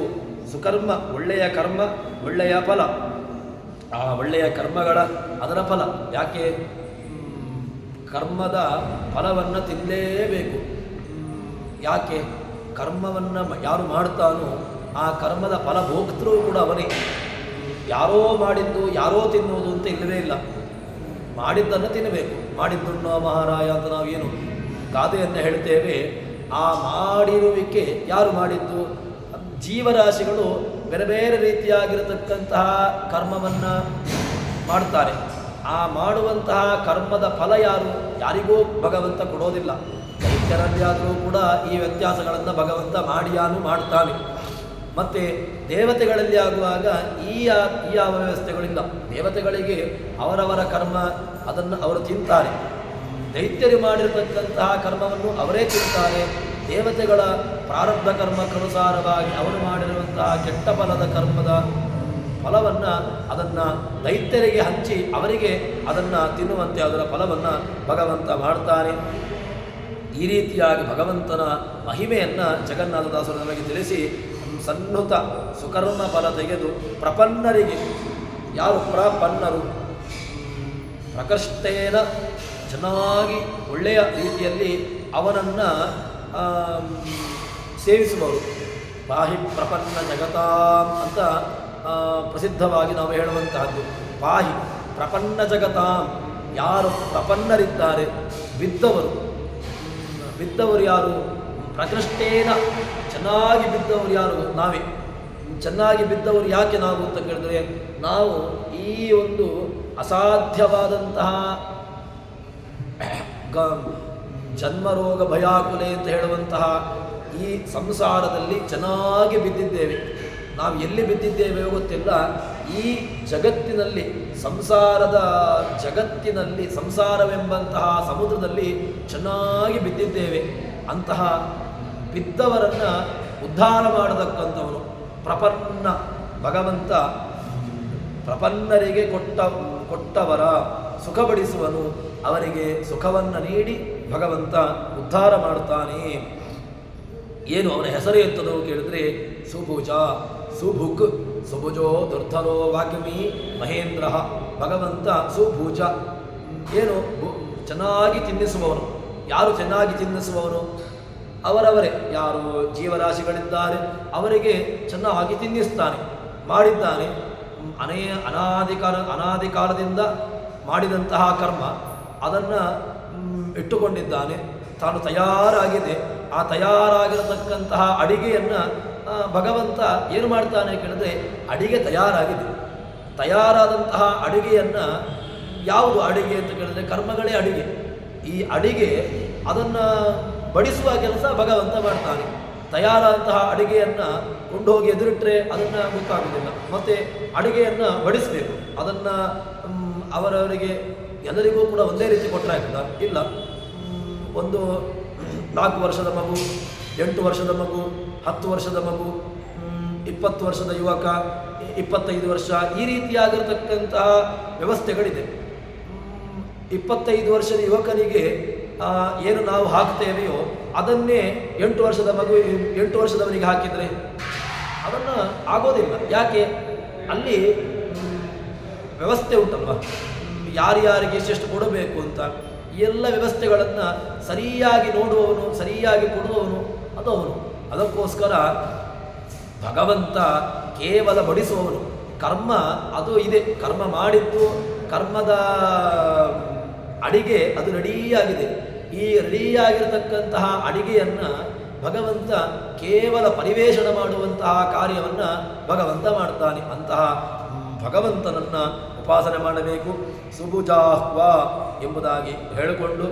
ಸುಕರ್ಮ ಒಳ್ಳೆಯ ಕರ್ಮ ಒಳ್ಳೆಯ ಫಲ, ಆ ಒಳ್ಳೆಯ ಕರ್ಮಗಳ ಅದರ ಫಲ. ಯಾಕೆ ಕರ್ಮದ ಫಲವನ್ನು ತಿನ್ನಲೇಬೇಕು? ಯಾಕೆ ಕರ್ಮವನ್ನು ಯಾರು ಮಾಡ್ತಾನೋ ಆ ಕರ್ಮದ ಫಲ ಭೋಕ್ತೃ ಕೂಡ ಅವನೇ. ಯಾರೋ ಮಾಡಿದ್ದು ಯಾರೋ ತಿನ್ನುವುದು ಅಂತ ಇಲ್ಲವೇ ಇಲ್ಲ. ಮಾಡಿದ್ದನ್ನು ತಿನ್ನಬೇಕು. ಮಾಡಿದ್ದುಣ್ಣೋ ಮಹಾರಾಯ ಅಂತ ನಾವೇನು ಗಾದೆಯನ್ನು ಹೇಳ್ತೇವೆ. ಆ ಮಾಡಿರುವಿಕೆ ಯಾರು ಮಾಡಿದ್ದು? ಜೀವರಾಶಿಗಳು ಬೇರೆ ಬೇರೆ ರೀತಿಯಾಗಿರತಕ್ಕಂತಹ ಕರ್ಮವನ್ನು ಮಾಡ್ತಾರೆ. ಆ ಮಾಡುವಂತಹ ಕರ್ಮದ ಫಲ ಯಾರಿಗೂ ಭಗವಂತ ಕೊಡೋದಿಲ್ಲ. ದೈತ್ಯರಲ್ಲಿಯಾದರೂ ಕೂಡ ಈ ವ್ಯತ್ಯಾಸಗಳನ್ನು ಭಗವಂತ ಮಾಡ್ತಾನೆ. ಮತ್ತು ದೇವತೆಗಳಲ್ಲಿ ಆಗುವಾಗ ಈ ಯಾವ ವ್ಯವಸ್ಥೆಗಳಿಲ್ಲ. ದೇವತೆಗಳಿಗೆ ಅವರವರ ಕರ್ಮ ಅದನ್ನು ಅವರು ತಿಂತಾರೆ. ದೈತ್ಯರು ಮಾಡಿರತಕ್ಕಂತಹ ಕರ್ಮವನ್ನು ಅವರೇ ತಿಂತಾರೆ. ದೇವತೆಗಳ ಪ್ರಾರಬ್ಧ ಕರ್ಮಕ್ಕನುಸಾರವಾಗಿ ಅವರು ಮಾಡಿರುವಂತಹ ಕೆಟ್ಟ ಫಲದ ಕರ್ಮದ ಫಲವನ್ನು ಅದನ್ನು ದೈತ್ಯರಿಗೆ ಹಂಚಿ ಅವರಿಗೆ ಅದನ್ನು ತಿನ್ನುವಂತೆ ಅದರ ಫಲವನ್ನು ಭಗವಂತ ಮಾಡ್ತಾನೆ. ಈ ರೀತಿಯಾಗಿ ಭಗವಂತನ ಮಹಿಮೆಯನ್ನು ಜಗನ್ನಾಥದಾಸರು ನಮಗೆ ತಿಳಿಸಿ ಸನ್ನುತ ಸುಕರ್ಮ ಫಲ ತೆಗೆದು ಪ್ರಪನ್ನರಿಗೆ, ಯಾರು ಪ್ರಪನ್ನರು ಪ್ರಕೃಷ್ಟೇನ ಚೆನ್ನಾಗಿ ಒಳ್ಳೆಯ ರೀತಿಯಲ್ಲಿ ಅವನನ್ನು ಸೇವಿಸುವವರು. ಪಾಹಿ ಪ್ರಪನ್ನ ಜಗತಾಂ ಅಂತ ಪ್ರಸಿದ್ಧವಾಗಿ ನಾವು ಹೇಳುವಂತಹದ್ದು. ಪಾಹಿ ಪ್ರಪನ್ನ ಜಗತಾಂ, ಯಾರು ಪ್ರಪನ್ನರಿದ್ದಾರೆ ಬಿದ್ದವರು ಯಾರು? ಪ್ರಕೃಷ್ಟೇನ ಚೆನ್ನಾಗಿ ಬಿದ್ದವರು ಯಾರು? ನಾವೇ. ಚೆನ್ನಾಗಿ ಬಿದ್ದವರು ಯಾಕೆ ನಾವು ಅಂತ ಕೇಳಿದ್ರೆ, ನಾವು ಈ ಒಂದು ಅಸಾಧ್ಯವಾದಂತಹ ಜನ್ಮರೋಗ ಭಯಾಕುಲೆ ಅಂತ ಹೇಳುವಂತಹ ಈ ಸಂಸಾರದಲ್ಲಿ ಚೆನ್ನಾಗಿ ಬಿದ್ದಿದ್ದೇವೆ. ನಾವು ಎಲ್ಲಿ ಬಿದ್ದಿದ್ದೇವೆ ಗೊತ್ತಿಲ್ಲ. ಈ ಜಗತ್ತಿನಲ್ಲಿ ಸಂಸಾರವೆಂಬಂತಹ ಸಮುದ್ರದಲ್ಲಿ ಚೆನ್ನಾಗಿ ಬಿದ್ದಿದ್ದೇವೆ. ಅಂತಹ ಬಿದ್ದವರನ್ನು ಉದ್ಧಾರ ಮಾಡತಕ್ಕಂಥವನು ಪ್ರಪನ್ನ. ಭಗವಂತ ಪ್ರಪನ್ನರಿಗೆ ಕೊಟ್ಟವರ ಸುಖಪಡಿಸುವನು. ಅವರಿಗೆ ಸುಖವನ್ನು ನೀಡಿ ಭಗವಂತ ಉದ್ಧಾರ ಮಾಡ್ತಾನೆ. ಏನು ಅವನ ಹೆಸರು ಎಂತದೋ ಕೇಳಿದ್ರೆ ಸುಭುಜ, ಸುಭುಕ್, ಸುಭುಜೋ ದುರ್ಧರೋ ವಾಗ್ಮಿ ಮಹೇಂದ್ರ. ಭಗವಂತ ಸುಭುಜ. ಏನು? ಚೆನ್ನಾಗಿ ತಿನ್ನಿಸುವವನು. ಯಾರು ಚೆನ್ನಾಗಿ ತಿನ್ನಿಸುವವನು? ಅವರವರೇ. ಯಾರು ಜೀವರಾಶಿಗಳಿದ್ದಾರೆ ಅವರಿಗೆ ಚೆನ್ನಾಗಿ ತಿನ್ನಿಸ್ತಾನೆ. ಮಾಡಿದ್ದಾನೆ. ಅನಾದಿ ಕಾಲದಿಂದ ಮಾಡಿದಂತಹ ಕರ್ಮ ಅದನ್ನು ಇಟ್ಟುಕೊಂಡಿದ್ದಾನೆ. ತಾನು ತಯಾರಾಗಿದೆ. ಆ ತಯಾರಾಗಿರತಕ್ಕಂತಹ ಅಡಿಗೆಯನ್ನು ಭಗವಂತ ಏನು ಮಾಡ್ತಾನೆ ಕೇಳಿದ್ರೆ, ಅಡಿಗೆ ತಯಾರಾಗಿದೆ. ತಯಾರಾದಂತಹ ಅಡಿಗೆಯನ್ನು, ಯಾವುದು ಅಡಿಗೆ ಅಂತ ಕೇಳಿದ್ರೆ ಕರ್ಮಗಳೇ ಅಡಿಗೆ. ಈ ಅಡಿಗೆ ಅದನ್ನು ಬಡಿಸುವ ಕೆಲಸ ಭಗವಂತ ಮಾಡ್ತಾನೆ. ತಯಾರಾದಂತಹ ಅಡಿಗೆಯನ್ನು ಕೊಂಡೋಗಿ ಎದುರಿಟ್ಟರೆ ಅದನ್ನು ಗೊತ್ತಾಗೋದಿಲ್ಲ. ಮತ್ತು ಅಡಿಗೆಯನ್ನು ಬಡಿಸಬೇಕು. ಅದನ್ನು ಅವರವರಿಗೆ ಎಲ್ಲರಿಗೂ ಕೂಡ ಒಂದೇ ರೀತಿ ಕೊಟ್ಟರೆ ಆಗ್ತದ? ಇಲ್ಲ. ಒಂದು 4 ವರ್ಷದ ಮಗು, 8 ವರ್ಷದ ಮಗು, 10 ವರ್ಷದ ಮಗು, 20 ವರ್ಷದ ಯುವಕ, 25 ವರ್ಷ, ಈ ರೀತಿಯಾಗಿರತಕ್ಕಂತಹ ವ್ಯವಸ್ಥೆಗಳಿದೆ. 25 ವರ್ಷದ ಯುವಕನಿಗೆ ಏನು ನಾವು ಹಾಕ್ತೇವೆಯೋ ಅದನ್ನೇ 8 ವರ್ಷದ ಮಗು 8 ವರ್ಷದವನಿಗೆ ಹಾಕಿದರೆ ಅದನ್ನು ಆಗೋದಿಲ್ಲ. ಯಾಕೆ? ಅಲ್ಲಿ ವ್ಯವಸ್ಥೆ ಉಂಟಲ್ವ, ಯಾರ್ಯಾರಿಗೆ ಎಷ್ಟೆಷ್ಟು ಕೊಡಬೇಕು ಅಂತ. ಎಲ್ಲ ವ್ಯವಸ್ಥೆಗಳನ್ನು ಸರಿಯಾಗಿ ನೋಡುವವನು, ಸರಿಯಾಗಿ ಕೊಡುವವನು ಅದು ಅವನು. ಅದಕ್ಕೋಸ್ಕರ ಭಗವಂತ ಕೇವಲ ಬಡಿಸುವವನು. ಕರ್ಮ ಅದು ಇದೆ. ಕರ್ಮ ಮಾಡಿದ್ದು, ಕರ್ಮದ ಅಡಿಗೆ ಅದು ರೆಡಿಯಾಗಿದೆ. ಈ ರೆಡಿಯಾಗಿರತಕ್ಕಂತಹ ಅಡಿಗೆಯನ್ನು ಭಗವಂತ ಕೇವಲ ಪರಿವೇಷಣ ಮಾಡುವಂತಹ ಕಾರ್ಯವನ್ನು ಭಗವಂತ ಮಾಡ್ತಾನೆ. ಅಂತಹ ಭಗವಂತನನ್ನು ಉಪಾಸನೆ ಮಾಡಬೇಕು. ಸುಭುಜಾಹ್ವ ಎಂಬುದಾಗಿ ಹೇಳಿಕೊಂಡು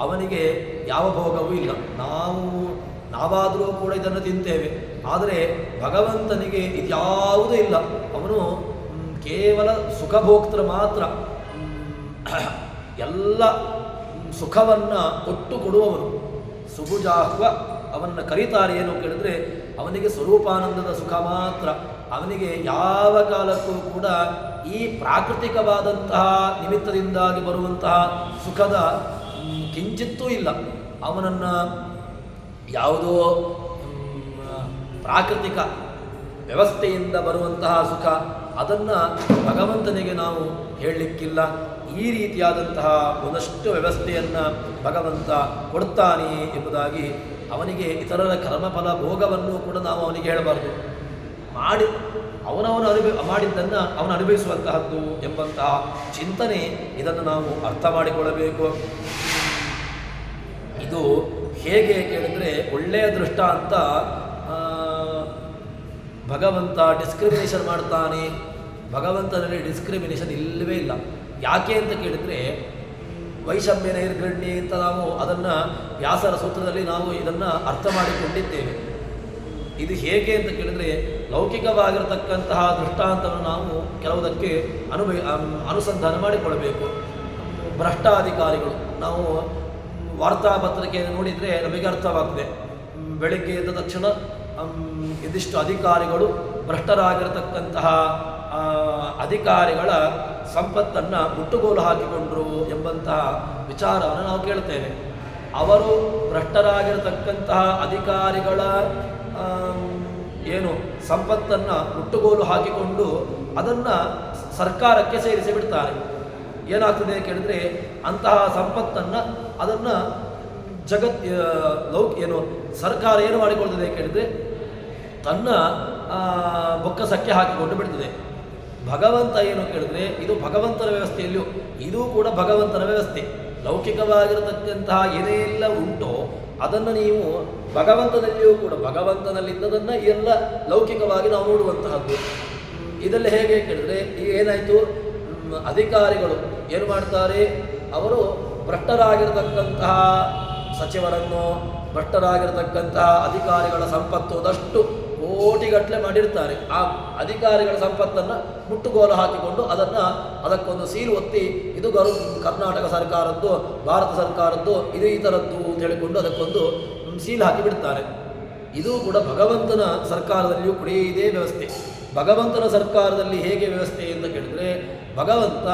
ಅವನಿಗೆ ಯಾವ ಭೋಗವೂ ಇಲ್ಲ. ನಾವಾದರೂ ಕೂಡ ಇದನ್ನು ತಿಂತೇವೆ, ಆದರೆ ಭಗವಂತನಿಗೆ ಇದ್ಯಾವುದೂ ಇಲ್ಲ. ಅವನು ಕೇವಲ ಸುಖಭೋಕ್ತೃ ಮಾತ್ರ. ಎಲ್ಲ ಸುಖವನ್ನು ಕೊಟ್ಟು ಕೊಡುವವನು. ಸುಭುಜಾಹ್ವ ಅವನನ್ನು ಕರೀತಾರೆ ಏನು ಕೇಳಿದ್ರೆ ಅವನಿಗೆ ಸ್ವರೂಪಾನಂದದ ಸುಖ ಮಾತ್ರ. ಅವನಿಗೆ ಯಾವ ಕಾಲಕ್ಕೂ ಕೂಡ ಈ ಪ್ರಾಕೃತಿಕವಾದಂತಹ ನಿಮಿತ್ತದಿಂದಾಗಿ ಬರುವಂತಹ ಸುಖದ ಕಿಂಚಿತ್ತೂ ಇಲ್ಲ. ಅವನನ್ನು ಯಾವುದೋ ಪ್ರಾಕೃತಿಕ ವ್ಯವಸ್ಥೆಯಿಂದ ಬರುವಂತಹ ಸುಖ ಅದನ್ನು ಭಗವಂತನಿಗೆ ನಾವು ಹೇಳಲಿಕ್ಕಿಲ್ಲ. ಈ ರೀತಿಯಾದಂತಹ ಒಂದಷ್ಟು ವ್ಯವಸ್ಥೆಯನ್ನು ಭಗವಂತ ಕೊಡ್ತಾನೆ ಎಂಬುದಾಗಿ ಅವನಿಗೆ ಇತರರ ಕರ್ಮಫಲ ಭೋಗವನ್ನು ಕೂಡ ನಾವು ಅವನಿಗೆ ಹೇಳಬಾರ್ದು. ಮಾಡಿದ್ದನ್ನು ಅವನು ಅನುಭವಿಸುವಂತಹದ್ದು ಎಂಬಂತಹ ಚಿಂತನೆ, ಇದನ್ನು ನಾವು ಅರ್ಥ ಮಾಡಿಕೊಳ್ಳಬೇಕು. ಇದು ಹೇಗೆ ಕೇಳಿದ್ರೆ ಒಳ್ಳೆಯ ದೃಷ್ಟಾಂತ. ಭಗವಂತ ಡಿಸ್ಕ್ರಿಮಿನೇಷನ್ ಮಾಡ್ತಾನೆ. ಭಗವಂತನಲ್ಲಿ ಡಿಸ್ಕ್ರಿಮಿನೇಷನ್ ಇಲ್ಲವೇ ಇಲ್ಲ. ಯಾಕೆ ಅಂತ ಕೇಳಿದರೆ ವೈಷಮ್ಯ ನೈರ್ಗಣ್ಯ ಅಂತ ನಾವು ಅದನ್ನು ವ್ಯಾಸರ ಸೂತ್ರದಲ್ಲಿ ನಾವು ಇದನ್ನು ಅರ್ಥ ಮಾಡಿಕೊಂಡಿದ್ದೇವೆ. ಇದು ಹೇಗೆ ಅಂತ ಕೇಳಿದರೆ ಲೌಕಿಕವಾಗಿರತಕ್ಕಂತಹ ದೃಷ್ಟಾಂತವನ್ನು ನಾವು ಕೆಲವುದಕ್ಕೆ ಅನುಸಂಧಾನ ಮಾಡಿಕೊಳ್ಳಬೇಕು. ಭ್ರಷ್ಟಾಧಿಕಾರಿಗಳು, ನಾವು ವಾರ್ತಾಪತ್ರಿಕೆಯನ್ನು ನೋಡಿದರೆ ನಮಗೆ ಅರ್ಥವಾಗ್ತದೆ. ಬೆಳಗ್ಗೆ ಎದ್ದ ತಕ್ಷಣ ಇದಿಷ್ಟು ಅಧಿಕಾರಿಗಳು ಭ್ರಷ್ಟರಾಗಿರತಕ್ಕಂತಹ ಅಧಿಕಾರಿಗಳ ಸಂಪತ್ತನ್ನು ಮುಟ್ಟುಗೋಲು ಹಾಕಿಕೊಂಡರು ಎಂಬಂತಹ ವಿಚಾರವನ್ನು ನಾವು ಕೇಳ್ತೇವೆ. ಅವರು ಭ್ರಷ್ಟರಾಗಿರತಕ್ಕಂತಹ ಅಧಿಕಾರಿಗಳ ಏನು ಸಂಪತ್ತನ್ನು ಮುಟ್ಟುಗೋಲು ಹಾಕಿಕೊಂಡು ಅದನ್ನು ಸರ್ಕಾರಕ್ಕೆ ಸೇರಿಸಿ ಬಿಡ್ತಾರೆ. ಏನಾಗ್ತದೆ ಕೇಳಿದರೆ ಅಂತಹ ಸಂಪತ್ತನ್ನು ಅದನ್ನು ಸರ್ಕಾರ ಏನು ಮಾಡಿಕೊಳ್ತದೆ ಕೇಳಿದರೆ ತನ್ನ ಬೊಕ್ಕಸಕ್ಕೆ ಹಾಕಿಕೊಂಡು ಬಿಡ್ತದೆ. ಭಗವಂತ ಏನು ಕೇಳಿದ್ರೆ ಇದು ಭಗವಂತನ ವ್ಯವಸ್ಥೆಯಲ್ಲಿಯೂ ಇದೂ ಕೂಡ ಭಗವಂತನ ವ್ಯವಸ್ಥೆ. ಲೌಕಿಕವಾಗಿರತಕ್ಕಂತಹ ಏನೆಲ್ಲ ಉಂಟೋ ಅದನ್ನು ನೀವು ಭಗವಂತನಲ್ಲಿಯೂ ಕೂಡ ಭಗವಂತನಲ್ಲಿದ್ದದನ್ನು ಎಲ್ಲ ಲೌಕಿಕವಾಗಿ ನಾವು ನೋಡುವಂತಹದ್ದು. ಇದರಲ್ಲಿ ಹೇಗೆ ಕೇಳಿದ್ರೆ ಈಗ ಏನಾಯಿತು, ಅಧಿಕಾರಿಗಳು ಏನು ಮಾಡ್ತಾರೆ, ಅವರು ಭ್ರಷ್ಟರಾಗಿರತಕ್ಕಂತಹ ಸಚಿವರನ್ನು, ಭ್ರಷ್ಟರಾಗಿರತಕ್ಕಂತಹ ಅಧಿಕಾರಿಗಳ ಸಂಪತ್ತು ಅದಷ್ಟು ಕೋಟಿಗಟ್ಟಲೆ ಮಾಡಿರ್ತಾರೆ. ಆ ಅಧಿಕಾರಿಗಳ ಸಂಪತ್ತನ್ನು ಮುಟ್ಟುಗೋಲು ಹಾಕಿಕೊಂಡು ಅದಕ್ಕೊಂದು ಸೀಲು ಒತ್ತಿ ಇದು ಕರ್ನಾಟಕ ಸರ್ಕಾರದ್ದು, ಭಾರತ ಸರ್ಕಾರದ್ದು, ಇದು ಈ ಥರದ್ದು ಅಂತ ಹೇಳಿಕೊಂಡು ಅದಕ್ಕೊಂದು ಸೀಲ್ ಹಾಕಿ ಬಿಡ್ತಾರೆ. ಇದು ಕೂಡ ಭಗವಂತನ ಸರ್ಕಾರದಲ್ಲಿಯೂ ಕೂಡ ಇದೇ ವ್ಯವಸ್ಥೆ. ಭಗವಂತನ ಸರ್ಕಾರದಲ್ಲಿ ಹೇಗೆ ವ್ಯವಸ್ಥೆ ಅಂತ ಕೇಳಿದರೆ ಭಗವಂತ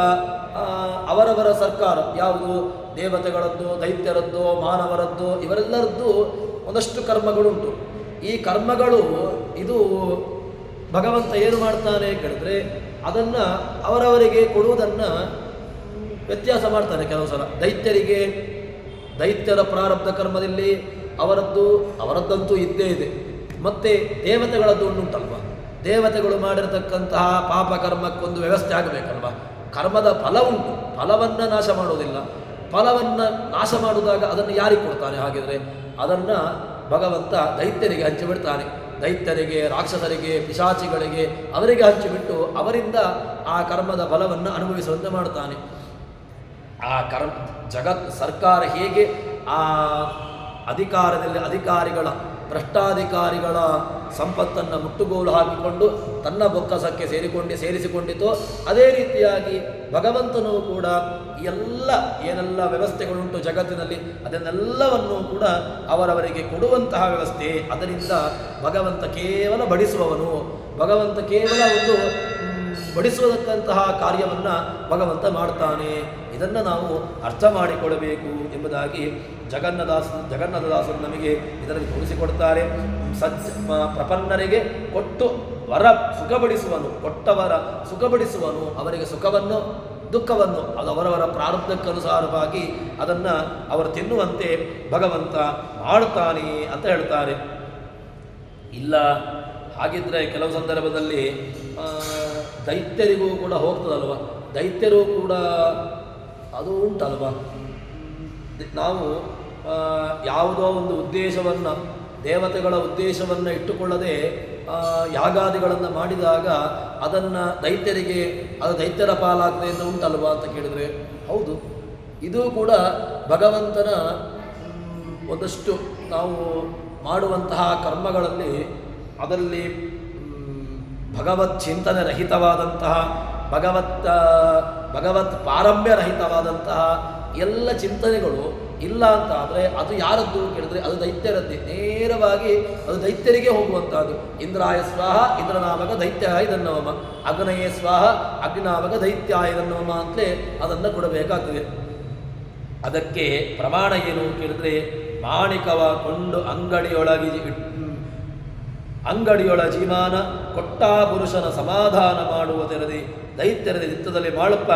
ಅವರವರ ಸರ್ಕಾರ ಯಾವುದು, ದೇವತೆಗಳದ್ದು, ದೈತ್ಯರದ್ದು, ಮಾನವರದ್ದು, ಇವರೆಲ್ಲರದ್ದು ಒಂದಷ್ಟು ಕರ್ಮಗಳುಂಟು. ಈ ಕರ್ಮಗಳು ಇದು ಭಗವಂತ ಏನು ಮಾಡ್ತಾನೆ ಕೇಳಿದ್ರೆ ಅದನ್ನು ಅವರವರಿಗೆ ಕೊಡುವುದನ್ನು ವ್ಯತ್ಯಾಸ ಮಾಡ್ತಾನೆ. ಕೆಲವು ಸಲ ದೈತ್ಯರ ಪ್ರಾರಬ್ಧ ಕರ್ಮದಲ್ಲಿ ಅವರದ್ದಂತೂ ಇದ್ದೇ ಇದೆ. ಮತ್ತು ದೇವತೆಗಳದ್ದು ಉಂಟಲ್ವ, ದೇವತೆಗಳು ಮಾಡಿರತಕ್ಕಂತಹ ಪಾಪ ಕರ್ಮಕ್ಕೊಂದು ವ್ಯವಸ್ಥೆ ಆಗಬೇಕಲ್ವ. ಕರ್ಮದ ಫಲ ಉಂಟು, ಫಲವನ್ನು ನಾಶ ಮಾಡೋದಿಲ್ಲ. ಫಲವನ್ನು ನಾಶ ಮಾಡುವಾಗ ಅದನ್ನು ಯಾರಿಗೆ ಕೊಡ್ತಾನೆ? ಹಾಗಿದ್ರೆ ಅದನ್ನು ಭಗವಂತ ದೈತ್ಯರಿಗೆ ಹಂಚಿಬಿಡ್ತಾನೆ. ದೈತ್ಯರಿಗೆ, ರಾಕ್ಷಸರಿಗೆ, ಪಿಶಾಚಿಗಳಿಗೆ ಅವರಿಗೆ ಹಂಚಿಬಿಟ್ಟು ಅವರಿಂದ ಆ ಕರ್ಮದ ಫಲವನ್ನು ಅನುಭವಿಸುವಂತೆ ಮಾಡ್ತಾನೆ. ಆ ಸರ್ಕಾರ ಹೇಗೆ ಆ ಅಧಿಕಾರಿಗಳ ಭ್ರಷ್ಟಾಧಿಕಾರಿಗಳ ಸಂಪತ್ತನ್ನು ಮುಟ್ಟುಗೋಲು ಹಾಕಿಕೊಂಡು ತನ್ನ ಬೊಕ್ಕಸಕ್ಕೆ ಸೇರಿಸಿಕೊಂಡಿತೋ ಅದೇ ರೀತಿಯಾಗಿ ಭಗವಂತನೂ ಕೂಡ ಏನೆಲ್ಲ ವ್ಯವಸ್ಥೆಗಳುಂಟು ಜಗತ್ತಿನಲ್ಲಿ ಅದನ್ನೆಲ್ಲವನ್ನೂ ಕೂಡ ಅವರವರಿಗೆ ಕೊಡುವಂತಹ ವ್ಯವಸ್ಥೆ. ಅದರಿಂದ ಭಗವಂತ ಕೇವಲ ಬಡಿಸುವವನು. ಭಗವಂತ ಕೇವಲ ಒಂದು ಬಡಿಸುವುದಕ್ಕಂತಹ ಕಾರ್ಯವನ್ನು ಭಗವಂತ ಮಾಡ್ತಾನೆ. ಇದನ್ನು ನಾವು ಅರ್ಥ ಮಾಡಿಕೊಳ್ಳಬೇಕು ಎಂಬುದಾಗಿ ಜಗನ್ನಾಥದಾಸರು ನಮಗೆ ಇದರಲ್ಲಿ ತೋರಿಸಿಕೊಡ್ತಾರೆ. ಪ್ರಪನ್ನರಿಗೆ ಕೊಟ್ಟು ವರ ಸುಖಪಡಿಸುವನು, ಕೊಟ್ಟವರ ಸುಖಪಡಿಸುವನು. ಅವರಿಗೆ ಸುಖವನ್ನು ದುಃಖವನ್ನು ಅದು ಅವರವರ ಪ್ರಾರಬ್ಧಕ್ಕನುಸಾರವಾಗಿ ಅದನ್ನು ಅವರು ತಿನ್ನುವಂತೆ ಭಗವಂತ ಮಾಡುತ್ತಾನೆ ಅಂತ ಹೇಳ್ತಾರೆ. ಇಲ್ಲ ಹಾಗಿದ್ರೆ ಕೆಲವು ಸಂದರ್ಭದಲ್ಲಿ ದೈತ್ಯರಿಗೂ ಕೂಡ ಹೋಗ್ತದಲ್ವ, ದೈತ್ಯರು ಕೂಡ ಅದು ಉಂಟಲ್ವ. ನಾವು ಯಾವುದೋ ಒಂದು ಉದ್ದೇಶವನ್ನು, ದೇವತೆಗಳ ಉದ್ದೇಶವನ್ನು ಇಟ್ಟುಕೊಳ್ಳದೆ ಯಾಗಾದಿಗಳನ್ನು ಮಾಡಿದಾಗ ಅದನ್ನು ದೈತ್ಯರಿಗೆ ಅದು ದೈತ್ಯರ ಪಾಲಾಗ್ತದೆ ಅಂತ ಉಂಟಲ್ವಾ ಅಂತ ಕೇಳಿದರೆ ಹೌದು, ಇದು ಕೂಡ ಭಗವಂತನ ಒಂದಷ್ಟು ನಾವು ಮಾಡುವಂತಹ ಕರ್ಮಗಳಲ್ಲಿ ಅದರಲ್ಲಿ ಭಗವತ್ ಚಿಂತನೆ ರಹಿತವಾದಂತಹ ಭಗವತ್ ಪಾರಮ್ಯ ರಹಿತವಾದಂತಹ ಎಲ್ಲ ಚಿಂತನೆಗಳು ಇಲ್ಲ ಅಂತ ಆದರೆ ಅದು ಯಾರದ್ದು ಕೇಳಿದ್ರೆ ಅದು ದೈತ್ಯರದ್ದೇ, ನೇರವಾಗಿ ಅದು ದೈತ್ಯರಿಗೆ ಹೋಗುವಂತಹದ್ದು. ಇಂದ್ರಾಯ ಸ್ವಾಹ ಇಂದ್ರನಾಮಕ ದೈತ್ಯ ಇದನ್ನವಮ, ಅಗ್ನಯೇ ಸ್ವಾಹ ಅಗ್ನಿನಾಮಕ ದೈತ್ಯ ಇದನ್ನವಮ ಅಂತಲೇ ಅದನ್ನು ಕೊಡಬೇಕಾಗ್ತದೆ. ಅದಕ್ಕೆ ಪ್ರಮಾಣ ಏನು ಕೇಳಿದ್ರೆ ಮಾಣಿಕವ ಕೊಂಡು ಅಂಗಡಿಯೊಳ ಜೀಮಾನ ಕೊಟ್ಟಾ ಪುರುಷನ ಸಮಾಧಾನ ಮಾಡುವುದರದೆ ದೈತ್ಯರದ ಚಿತ್ತದಲ್ಲಿ ಮಾಳುಪ್ಪ